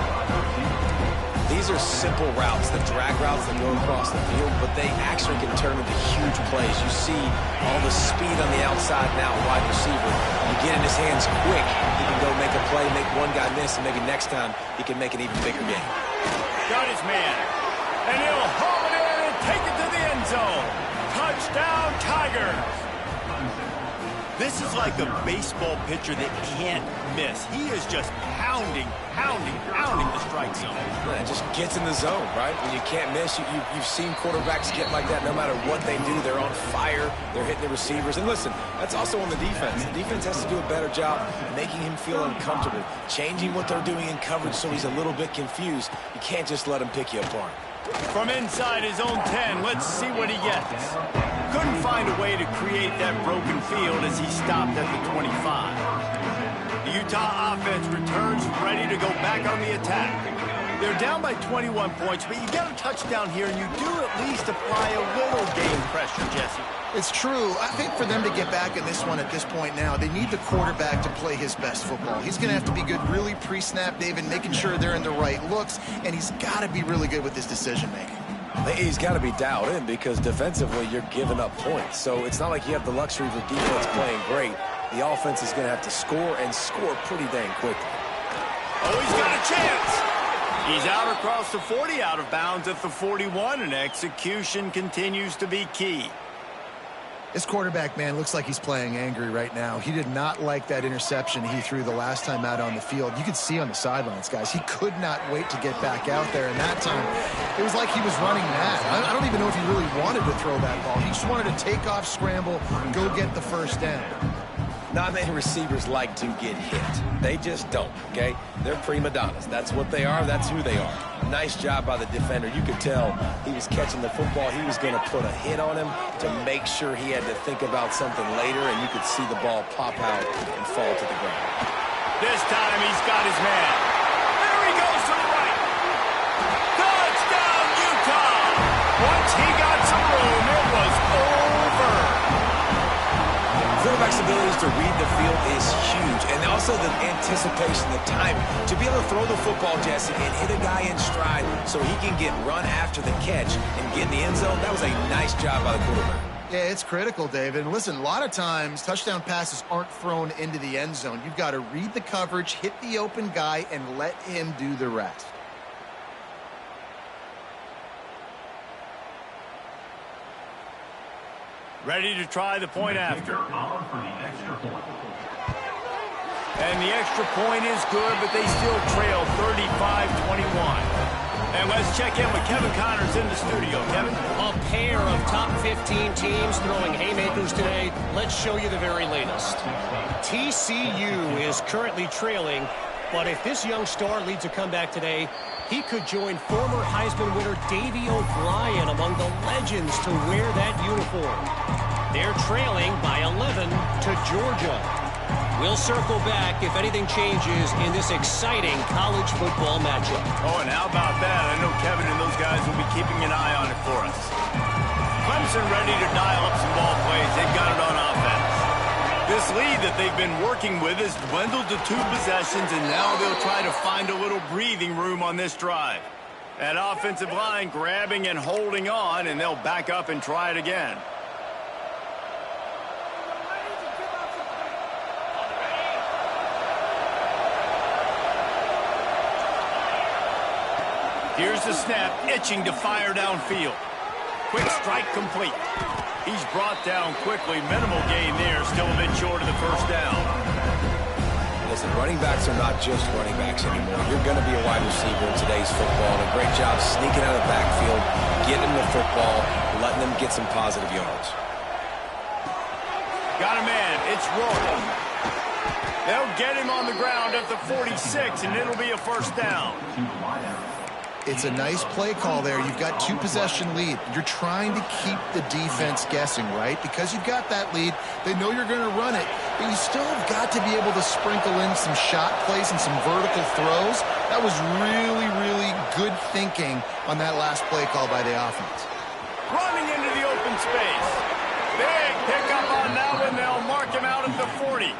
Speaker 2: These are simple routes, the drag routes that go across the field, but they actually can turn into huge plays. You see all the speed on the outside now, wide receiver. You get in his hands quick, he can go make a play, make one guy miss, and maybe next time he can make an even bigger game.
Speaker 1: Got his man, and he'll haul it in and take it to the end zone. Touchdown, Tigers. This is like a baseball pitcher that can't miss. He is just pounding the strike zone.
Speaker 2: Yeah, it just gets in the zone, right? When you can't miss, you've seen quarterbacks get like that no matter what they do. They're on fire. They're hitting the receivers. And listen, that's also on the defense. The defense has to do a better job making him feel uncomfortable, changing what they're doing in coverage so he's a little bit confused. You can't just let him pick you apart.
Speaker 1: From inside his own 10, let's see what he gets. Couldn't find a way to create that broken field as he stopped at the 25. The Utah offense returns ready to go back on the attack. They're down by 21 points, but you get a touchdown here, and you do at least apply a little game pressure, Jesse.
Speaker 3: It's true. I think for them to get back in this one at this point now, they need the quarterback to play his best football. He's going to have to be good really pre-snap, David, making sure they're in the right looks, and he's got to be really good with his decision-making.
Speaker 2: He's got to be dialed in because defensively you're giving up points. So it's not like you have the luxury of the defense playing great. The offense is going to have to score and score pretty dang quickly.
Speaker 1: Oh, he's got a chance. He's out across the 40, out of bounds at the 41, and execution continues to be key.
Speaker 3: This quarterback, man, looks like he's playing angry right now. He did not like that interception he threw the last time out on the field. You could see on the sidelines, guys, he could not wait to get back out there. And that time, it was like he was running mad. I don't even know if he really wanted to throw that ball. He just wanted to take off, scramble, go get the first down.
Speaker 2: Not many receivers like to get hit. They just don't, okay? They're prima donnas. That's what they are. That's who they are. Nice job by the defender. You could tell he was catching the football. He was going to put a hit on him to make sure he had to think about something later, and you could see the ball pop out and fall to the ground.
Speaker 1: This time he's got his man. There he goes to the right. Touchdown, Utah! Once he got some room, it was over.
Speaker 2: Quarterback's abilities to read the field is huge, and also the anticipation, the timing. To be able to throw the football, Jesse, and hit a guy in stride so he can get run after the catch and get in the end zone, that was a nice job by the quarterback.
Speaker 3: Yeah, it's critical, David. Listen, a lot of times touchdown passes aren't thrown into the end zone. You've got to read the coverage, hit the open guy, and let him do the rest.
Speaker 1: Ready to try the point after. And the extra point is good, but they still trail 35-21. And let's check in with Kevin Connors in the studio. Kevin?
Speaker 4: A pair of top 15 teams throwing haymakers today. Let's show you the very latest. TCU is currently trailing, but if this young star leads a comeback today, he could join former Heisman winner Davey O'Brien among the legends to wear that uniform. They're trailing by 11 to Georgia. We'll circle back if anything changes in this exciting college football matchup.
Speaker 1: Oh, and how about that? I know Kevin and those guys will be keeping an eye on it for us. Clemson ready to dial up some ball plays. They've got it on offense. This lead that they've been working with has dwindled to 2 possessions, and now they'll try to find a little breathing room on this drive. That offensive line grabbing and holding on, and they'll back up and try it again. Here's the snap, itching to fire downfield. Quick strike complete. He's brought down quickly. Minimal gain there, still a bit short of the first down.
Speaker 2: Listen, running backs are not just running backs anymore. You're going to be a wide receiver in today's football. And a great job sneaking out of the backfield, getting the football, letting them get some positive yards.
Speaker 1: Got a man. It's rolling. They'll get him on the ground at the 46, and it'll be a first down.
Speaker 3: It's a nice play call there. You've got 2-possession lead. You're trying to keep the defense guessing, right? Because you've got that lead, they know you're going to run it, but you still have got to be able to sprinkle in some shot plays and some vertical throws. That was really, really good thinking on that last play call by the offense.
Speaker 1: Running into the open space. Big pickup on that one. They'll mark him out at the 40.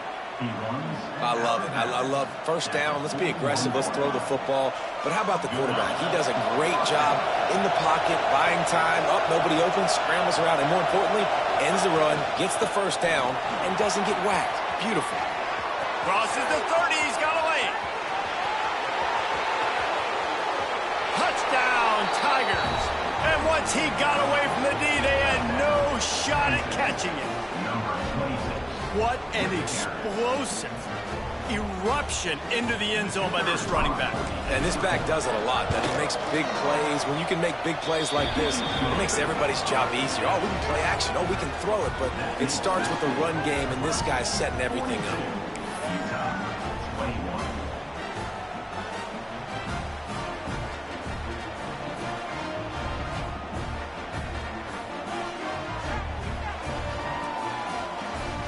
Speaker 2: I love it. I love first down. Let's be aggressive. Let's throw the football. But how about the quarterback? He does a great job in the pocket, buying time. Nobody open, scrambles around, and more importantly, ends the run, gets the first down, and doesn't get whacked. Beautiful.
Speaker 1: Crosses the 30. He's got a lane. Touchdown, Tigers. And once he got away from the D, they had no shot at catching it. What an explosive eruption into the end zone by this running back.
Speaker 2: And this back does it a lot. That he makes big plays. When you can make big plays like this, it makes everybody's job easier. Oh, we can play action. Oh, we can throw it. But it starts with the run game, and this guy's setting everything up.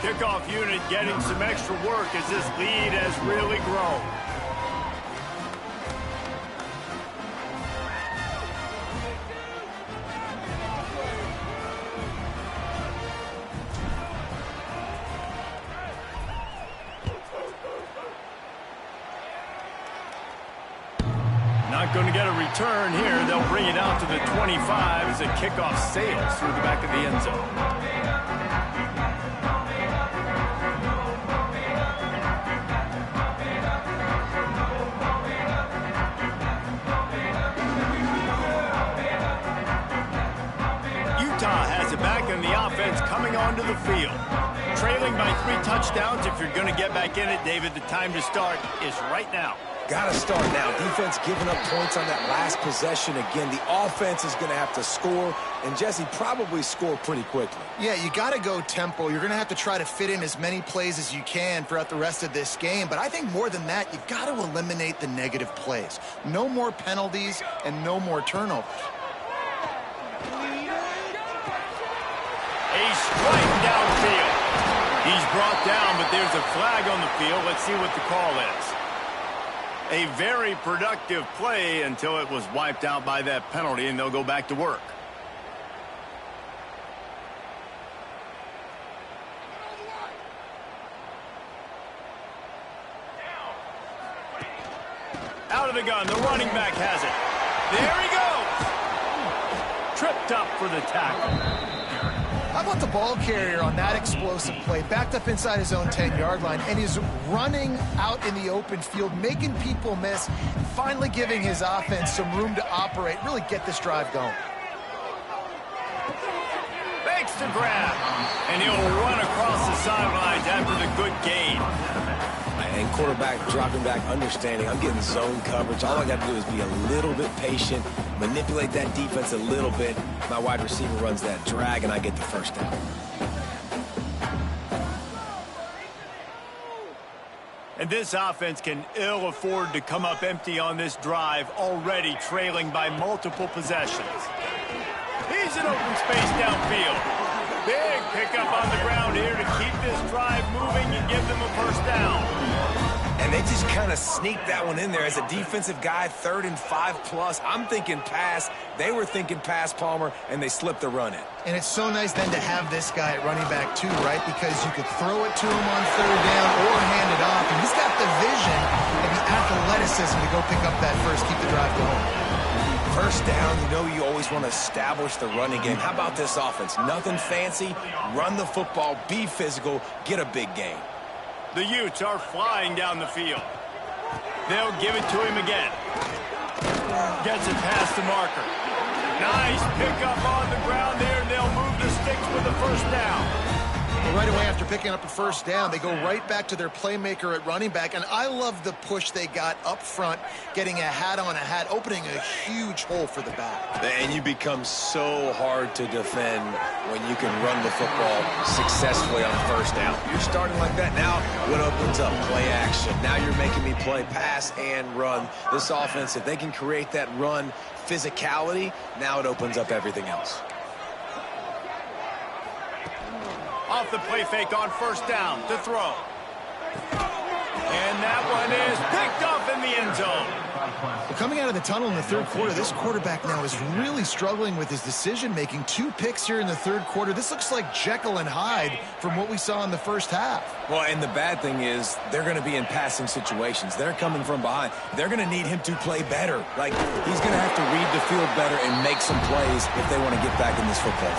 Speaker 1: Kickoff unit getting some extra work as this lead has really grown. Not going to get a return here. They'll bring it out to the 25 as the kickoff sails through the back of the end zone. Back in the offense coming onto the field. Trailing by 3 touchdowns. If you're going to get back in it, David, the time to start is right now.
Speaker 2: Got to start now. Defense giving up points on that last possession. Again, the offense is going to have to score, and Jesse probably score pretty quickly.
Speaker 3: Yeah, you got to go tempo. You're going to have to try to fit in as many plays as you can throughout the rest of this game. But I think more than that, you've got to eliminate the negative plays. No more penalties and no more turnovers.
Speaker 1: A strike downfield. He's brought down, but there's a flag on the field. Let's see what the call is. A very productive play until it was wiped out by that penalty, and they'll go back to work. Out of the gun, the running back has it. There he goes. Tripped up for the tackle.
Speaker 3: How about the ball carrier on that explosive play? Backed up inside his own 10-yard line, and he's running out in the open field, making people miss, finally giving his offense some room to operate, really get this drive going.
Speaker 1: Makes the grab, and he'll run across the sidelines after the good gain.
Speaker 2: And quarterback dropping back, understanding I'm getting zone coverage. All I got to do is be a little bit patient, manipulate that defense a little bit. My wide receiver runs that drag, and I get the first down.
Speaker 1: And this offense can ill afford to come up empty on this drive, already trailing by multiple possessions. He's in open space downfield. Big pickup on the ground here to keep this drive moving and give them a first down.
Speaker 2: And they just kind of sneaked that one in there as a defensive guy, 3rd and 5+. I'm thinking pass. They were thinking pass, Palmer, and they slipped the run in.
Speaker 3: And it's so nice then to have this guy at running back too, right? Because you could throw it to him on 3rd down or hand it off. And he's got the vision and the athleticism to go pick up that first, keep the drive going.
Speaker 2: First down, you know you always want to establish the running game. How about this offense? Nothing fancy. Run the football, be physical, get a big gain.
Speaker 1: The Utes are flying down the field. They'll give it to him again. Gets it past the marker. Nice pickup on the ground there, and they'll move the sticks with the first down.
Speaker 3: Well, right away after picking up a first down. They go right back to their playmaker at running back, and I love the push they got up front, getting a hat on a hat, opening a huge hole for the back.
Speaker 2: And you become so hard to defend when you can run the football successfully on first down. You're starting like that. Now what opens up? Play action. Now you're making me play pass and run. This offense, if they can create that run physicality, now it opens up everything else.
Speaker 1: Off the play fake on first down to throw. And that one is picked up in the end zone.
Speaker 3: Well, coming out of the tunnel in the third quarter, this quarterback now is really struggling with his decision-making. 2 picks here in the third quarter. This looks like Jekyll and Hyde from what we saw in the first half.
Speaker 2: Well, and the bad thing is they're going to be in passing situations. They're coming from behind. They're going to need him to play better. Like, he's going to have to read the field better and make some plays if they want to get back in this football.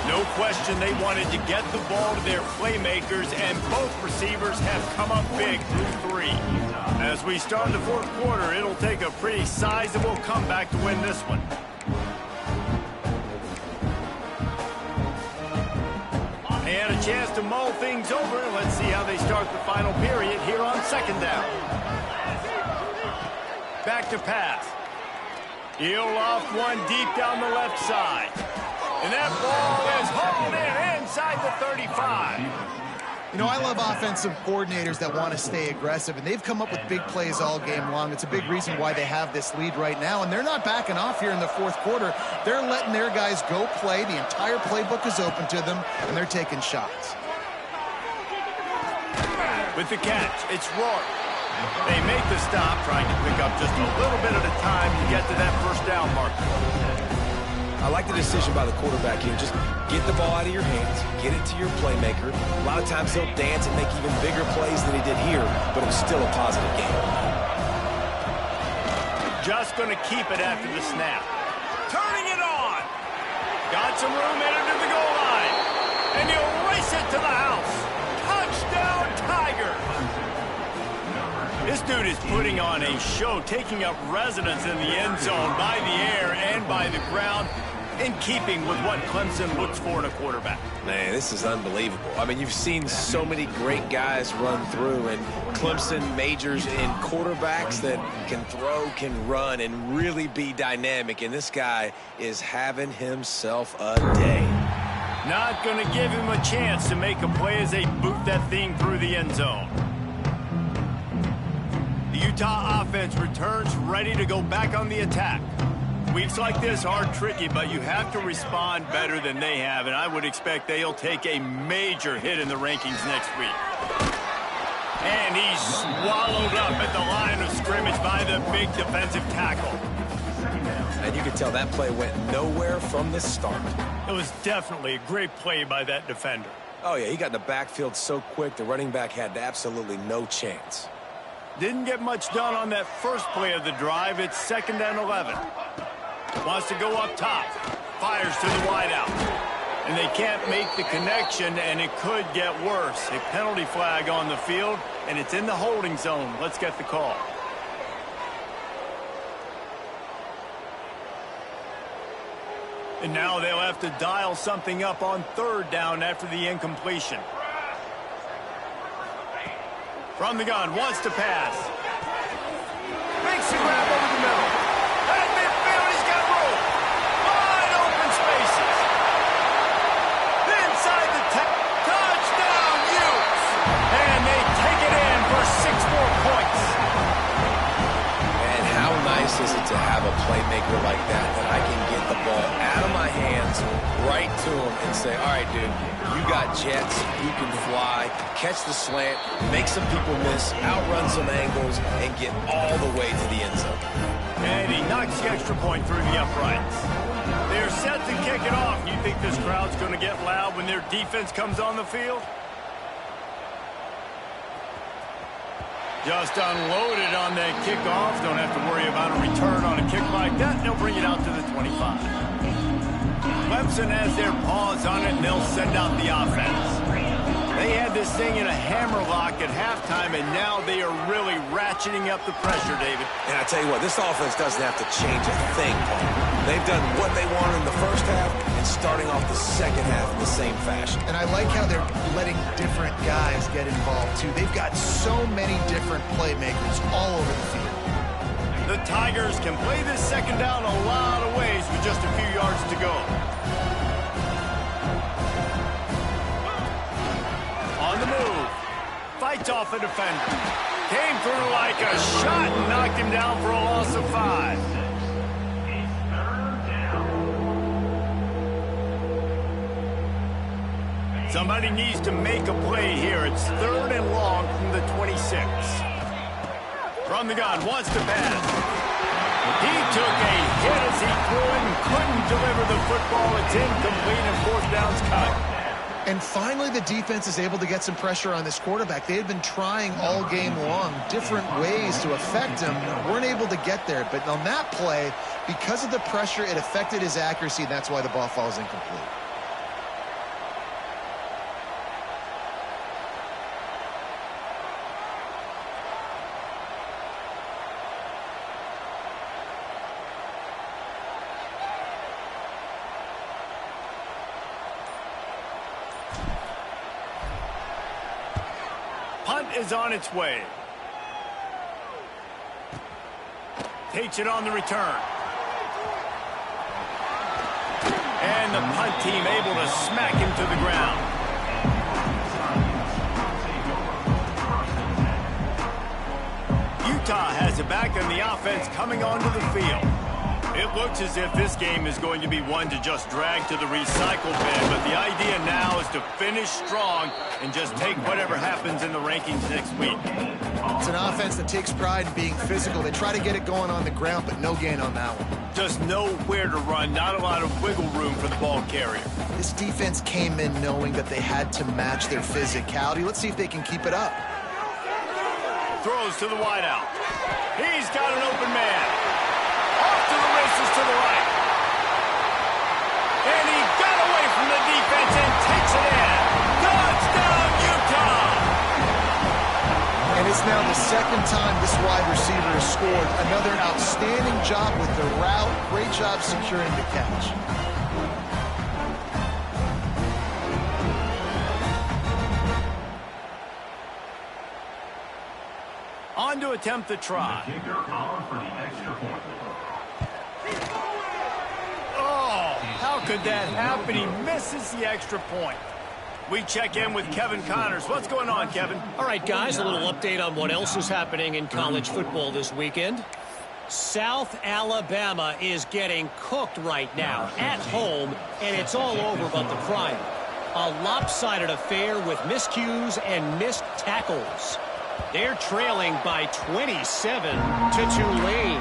Speaker 1: No question they wanted to get the ball to their playmakers, and both receivers have come up big through 3. As we start the fourth quarter, it'll take a pretty sizable comeback to win this one. And a chance to mull things over. Let's see how they start the final period here on second down. Back to pass. He'll off one deep down the left side. And that ball is hauled in inside the 35.
Speaker 3: You know, I love offensive coordinators that want to stay aggressive, and they've come up with big plays all game long. It's a big reason why they have this lead right now, and they're not backing off here in the fourth quarter. They're letting their guys go play. The entire playbook is open to them, and they're taking shots.
Speaker 1: With the catch, it's Rourke. They make the stop, trying to pick up just a little bit at a time to get to that first down marker.
Speaker 2: I like the decision by the quarterback here. Just get the ball out of your hands, get it to your playmaker. A lot of times he'll dance and make even bigger plays than he did here, but it was still a positive game.
Speaker 1: Just going to keep it after the snap. Turning it on. Got some room in it to the goal line. And he'll race it to the house. Touchdown, Tiger. This dude is putting on a show, taking up residence in the end zone by the air and by the ground, in keeping with what Clemson looks for in a quarterback.
Speaker 2: Man, this is unbelievable. I mean, you've seen so many great guys run through, and Clemson majors in quarterbacks that can throw, can run, and really be dynamic, and this guy is having himself a day.
Speaker 1: Not going to give him a chance to make a play as they boot that thing through the end zone. The Utah offense returns ready to go back on the attack. Weeks like this are tricky, but you have to respond better than they have, and I would expect they'll take a major hit in the rankings next week. And he's swallowed up at the line of scrimmage by the big defensive tackle.
Speaker 2: And you can tell that play went nowhere from the start.
Speaker 1: It was definitely a great play by that defender.
Speaker 2: Oh, yeah, he got in the backfield so quick, the running back had absolutely no chance.
Speaker 1: Didn't get much done on that first play of the drive. It's 2nd and 11. Wants to go up top. Fires to the wideout. And they can't make the connection, and it could get worse. A penalty flag on the field, and it's in the holding zone. Let's get the call. And now they'll have to dial something up on 3rd down after the incompletion. From the gun, wants to pass. Makes the grab over the middle. At midfield, he's got room. Wide open spaces. Inside the touchdown, Utes. And they take it in for 6 more points.
Speaker 2: And how nice is it to have a playmaker like that I can get the ball out of my hands, right to him, and say, all right, dude, you got jets, you can fly, catch the slant, make some people miss, outrun some angles, and get all the way to the end zone.
Speaker 1: And he knocks the extra point through the uprights. They're set to kick it off. You think this crowd's going to get loud when their defense comes on the field? Just unloaded on that kickoff. Don't have to worry about a return on a kick like that. They'll bring it out to the 25. Clemson has their paws on it, and they'll send out the offense. They had this thing in a hammerlock at halftime, and now they are really ratcheting up the pressure, David.
Speaker 2: And I tell you what, this offense doesn't have to change a thing, Paul. They've done what they wanted in the first half and starting off the second half in the same fashion.
Speaker 3: And I like how they're letting different guys get involved, too. They've got so many different playmakers all over the field.
Speaker 1: The Tigers can play this second down a lot of ways with just a few yards to go. On the move. Fights off a defender. Came through like a shot and knocked him down for a loss of 5. Somebody needs to make a play here. It's 3rd and long from the 26. From the gun, wants to pass. He took a hit as he threw it and couldn't deliver the football. It's incomplete and 4th down's cut.
Speaker 3: And finally, the defense is able to get some pressure on this quarterback. They had been trying all game long different ways to affect him. Weren't able to get there. But on that play, because of the pressure, it affected his accuracy, and that's why the ball falls incomplete.
Speaker 1: Punt is on its way. Takes it on the return. And the punt team able to smack him to the ground. Utah has it back on the offense coming onto the field. It looks as if this game is going to be one to just drag to the recycle bin, but the idea now is to finish strong and just take whatever happens in the rankings next week.
Speaker 3: It's an offense that takes pride in being physical. They try to get it going on the ground, but no gain on that one.
Speaker 1: Just nowhere to run, not a lot of wiggle room for the ball carrier.
Speaker 3: This defense came in knowing that they had to match their physicality. Let's see if they can keep it up.
Speaker 1: Throws to the wideout. He's got an open man. Off to the races to the right. And he got away from the defense and takes it in. Touchdown, Utah!
Speaker 3: And it's now the second time this wide receiver has scored. Another outstanding job with the route. Great job securing the catch.
Speaker 1: On to attempt the try. Oh, how could that happen? He misses the extra point. We check in with Kevin Connors. What's going on, Kevin?
Speaker 4: All right, guys, a little update on what else is happening in college football this weekend. South Alabama is getting cooked right now at home, and it's all over but the crying. A lopsided affair with miscues and missed tackles. They're trailing by 27 to Tulane.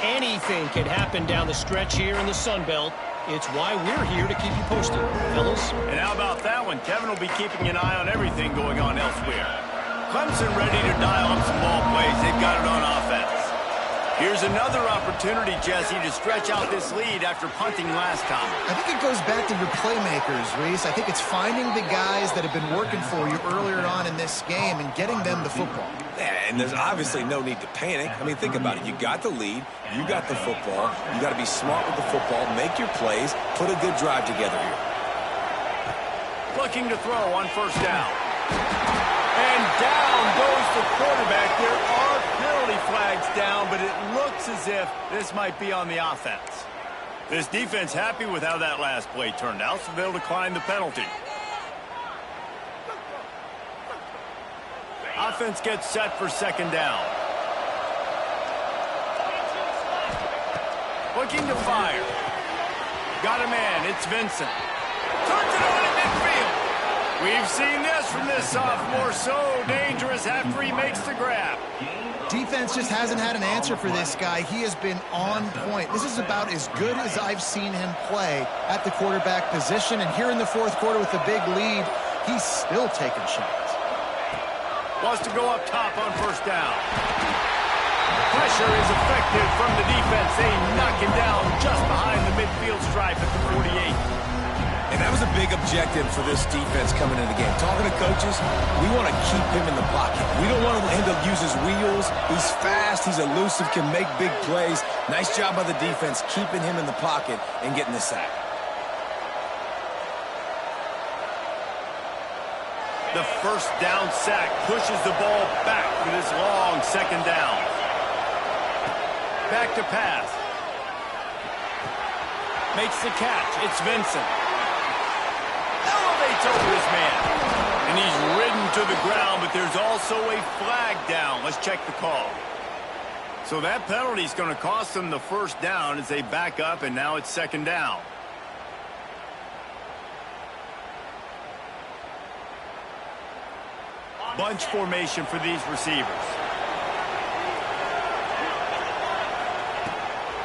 Speaker 4: Anything can happen down the stretch here in the Sun Belt. It's why we're here to keep you posted, fellas.
Speaker 1: And how about that one? Kevin will be keeping an eye on everything going on elsewhere. Clemson ready to dial up some ball plays. They've got it on offense. Here's another opportunity, Jesse, to stretch out this lead after punting last time.
Speaker 3: I think it goes back to your playmakers, Reese. I think it's finding the guys that have been working for you earlier on in this game and getting them the football.
Speaker 2: Yeah, and there's obviously no need to panic. I mean, think about it. You got the lead. You got the football. You got to be smart with the football. Make your plays. Put a good drive together here.
Speaker 1: Looking to throw on first down. And down goes the quarterback. There are penalty flags down, but it looks as if this might be on the offense. This defense happy with how that last play turned out, so they'll decline the penalty. Offense gets set for second down. Looking to fire. Got a man. It's Vincent. Turns it over to midfield. We've seen this from this sophomore. So dangerous after he makes the grab.
Speaker 3: Defense just hasn't had an answer for this guy. He has been on point. This is about as good as I've seen him play at the quarterback position. And here in the fourth quarter with the big lead, he's still taking shots.
Speaker 1: Wants to go up top on first down. Pressure is effective from the defense. They knock him down just behind the midfield stripe at the 48.
Speaker 2: And that was a big big objective for this defense coming into the game. Talking to coaches, we want to keep him in the pocket. We don't want him to use his wheels. He's fast, he's elusive, can make big plays. Nice job by the defense keeping him in the pocket and getting the sack.
Speaker 1: The first down sack pushes the ball back for this long second down. Back to pass. Makes the catch. It's Vincent. Elevates over his man. And he's ridden to the ground, but there's also a flag down. Let's check the call. So that penalty is going to cost them the first down as they back up, and now it's second down. Bunch formation for these receivers.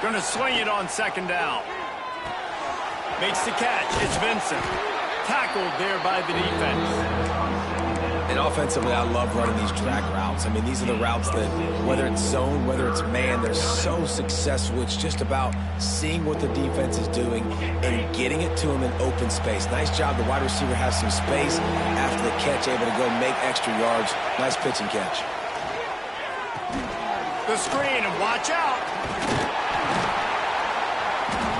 Speaker 1: Going to swing it on second down. Makes the catch. It's Vincent. Tackled there by the defense.
Speaker 2: And offensively, I love running these drag routes. I mean, these are the routes that, whether it's zone, whether it's man, they're so successful. It's just about seeing what the defense is doing and getting it to them in open space. Nice job. The wide receiver has some space after the catch, able to go make extra yards. Nice pitch and catch.
Speaker 1: The screen, and watch out.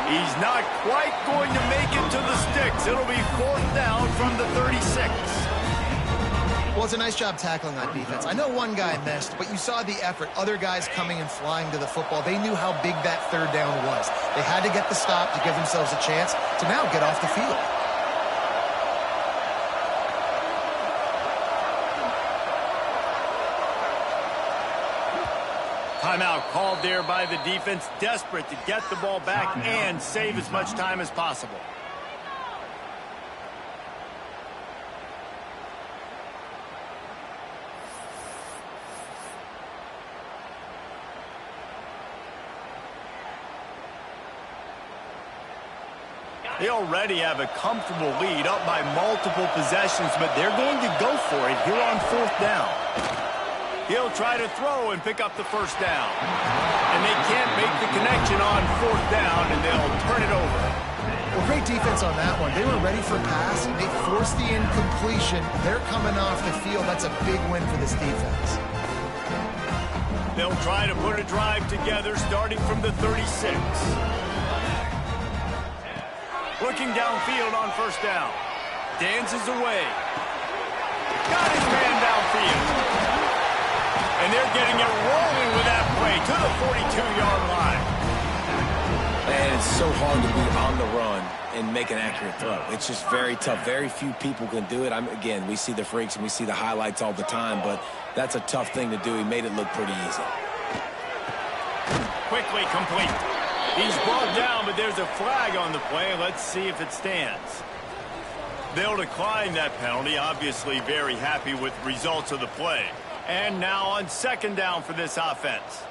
Speaker 1: He's not quite going to make it to the sticks. It'll be fourth down from the 36.
Speaker 3: Well, it's a nice job tackling on defense. I know one guy missed, but you saw the effort. Other guys coming and flying to the football. They knew how big that third down was. They had to get the stop to give themselves a chance to now get off the field.
Speaker 1: Timeout called there by the defense, desperate to get the ball back and save as much time as possible. They already have a comfortable lead, up by multiple possessions, but they're going to go for it here on fourth down. He'll try to throw and pick up the first down. And they can't make the connection on fourth down, and they'll turn it over.
Speaker 3: Well, great defense on that one. They were ready for a pass, and they forced the incompletion. They're coming off the field. That's a big win for this defense.
Speaker 1: They'll try to put a drive together starting from the 36. Looking downfield on first down. Dances away. Got his man downfield. And they're getting it rolling with that play to the 42-yard line.
Speaker 2: And it's so hard to be on the run and make an accurate throw. It's just very tough. Very few people can do it. Again, we see the freaks and we see the highlights all the time, but that's a tough thing to do. He made it look pretty easy.
Speaker 1: Quickly complete. He's brought down, but there's a flag on the play. Let's see if it stands. They'll decline that penalty. Obviously very happy with the results of the play. And now on second down for this offense.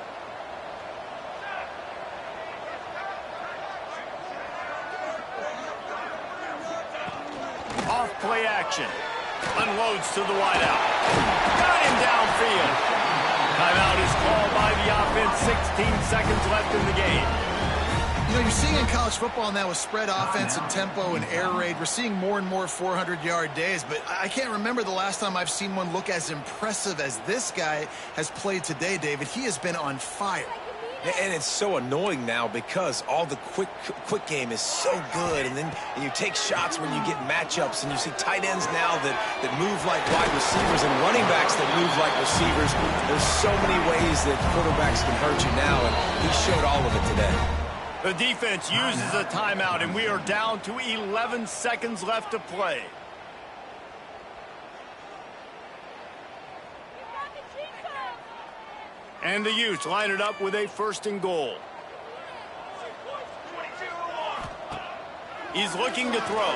Speaker 1: Off play action. Unloads to the wideout. Got him downfield. Timeout is called by the offense. 16 seconds left in the game.
Speaker 3: You know, you're seeing in college football now with spread offense and tempo and air raid, we're seeing more and more 400-yard days, but I can't remember the last time I've seen one look as impressive as this guy has played today, David. He has been on fire.
Speaker 2: And it's so annoying now because all the quick game is so good, and then you take shots when you get matchups, and you see tight ends now that move like wide receivers and running backs that move like receivers. There's so many ways that quarterbacks can hurt you now, and he showed all of it today.
Speaker 1: The defense uses a timeout, and we are down to 11 seconds left to play. And the Utes line it up with a first and goal. He's looking to throw.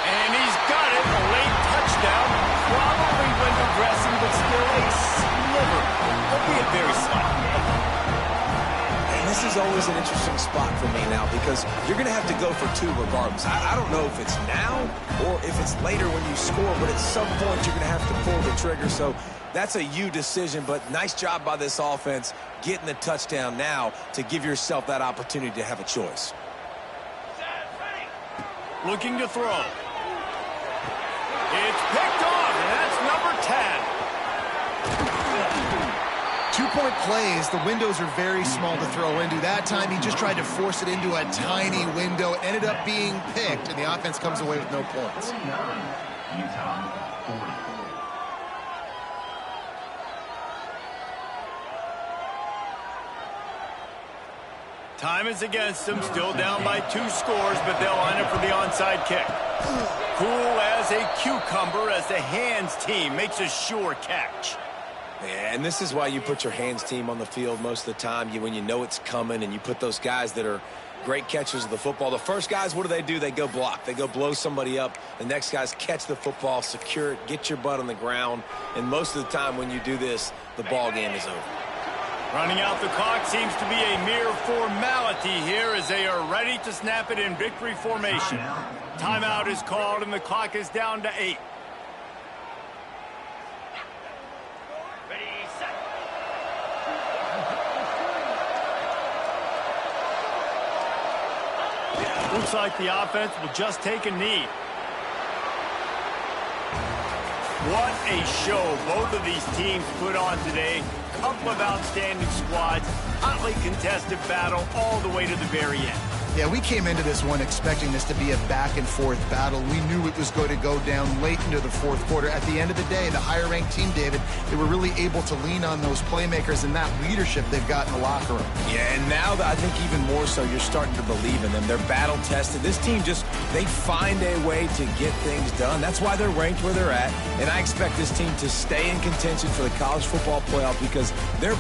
Speaker 1: And he's got it. A late touchdown. Probably window dressing, but still a sliver. Albeit very slight.
Speaker 2: This is always an interesting spot for me now because you're going to have to go for two regardless. I don't know if it's now or if it's later when you score, but at some point you're going to have to pull the trigger. So that's a you decision, but nice job by this offense getting the touchdown now to give yourself that opportunity to have a choice.
Speaker 1: looking to throw. It's picked off, and that's number 10.
Speaker 3: 2-point plays, the windows are very small to throw into. That time, he just tried to force it into a tiny window. It ended up being picked, and the offense comes away with no points.
Speaker 1: Time is against them, still down by 2 scores, but they'll line up for the onside kick. Cool as a cucumber as the hands team makes a sure catch.
Speaker 2: Yeah, and this is why you put your hands team on the field most of the time. When you know it's coming, and you put those guys that are great catchers of the football. The first guys, what do? They go block. They go blow somebody up. The next guys catch the football, secure it, get your butt on the ground. And most of the time when you do this, the ball game is over.
Speaker 1: Running out the clock seems to be a mere formality here as they are ready to snap it in victory formation. Timeout is called, and the clock is down to 8. Looks like the offense will just take a knee. What a show both of these teams put on today. Couple of outstanding squads, hotly contested battle all the way to the very end.
Speaker 3: Yeah, we came into this one expecting this to be a back-and-forth battle. We knew it was going to go down late into the fourth quarter. At the end of the day, the higher-ranked team, David, they were really able to lean on those playmakers and that leadership they've got in the locker room.
Speaker 2: Yeah, and now I think even more so, you're starting to believe in them. They're battle-tested. This team they find a way to get things done. That's why they're ranked where they're at. And I expect this team to stay in contention for the college football playoff because they're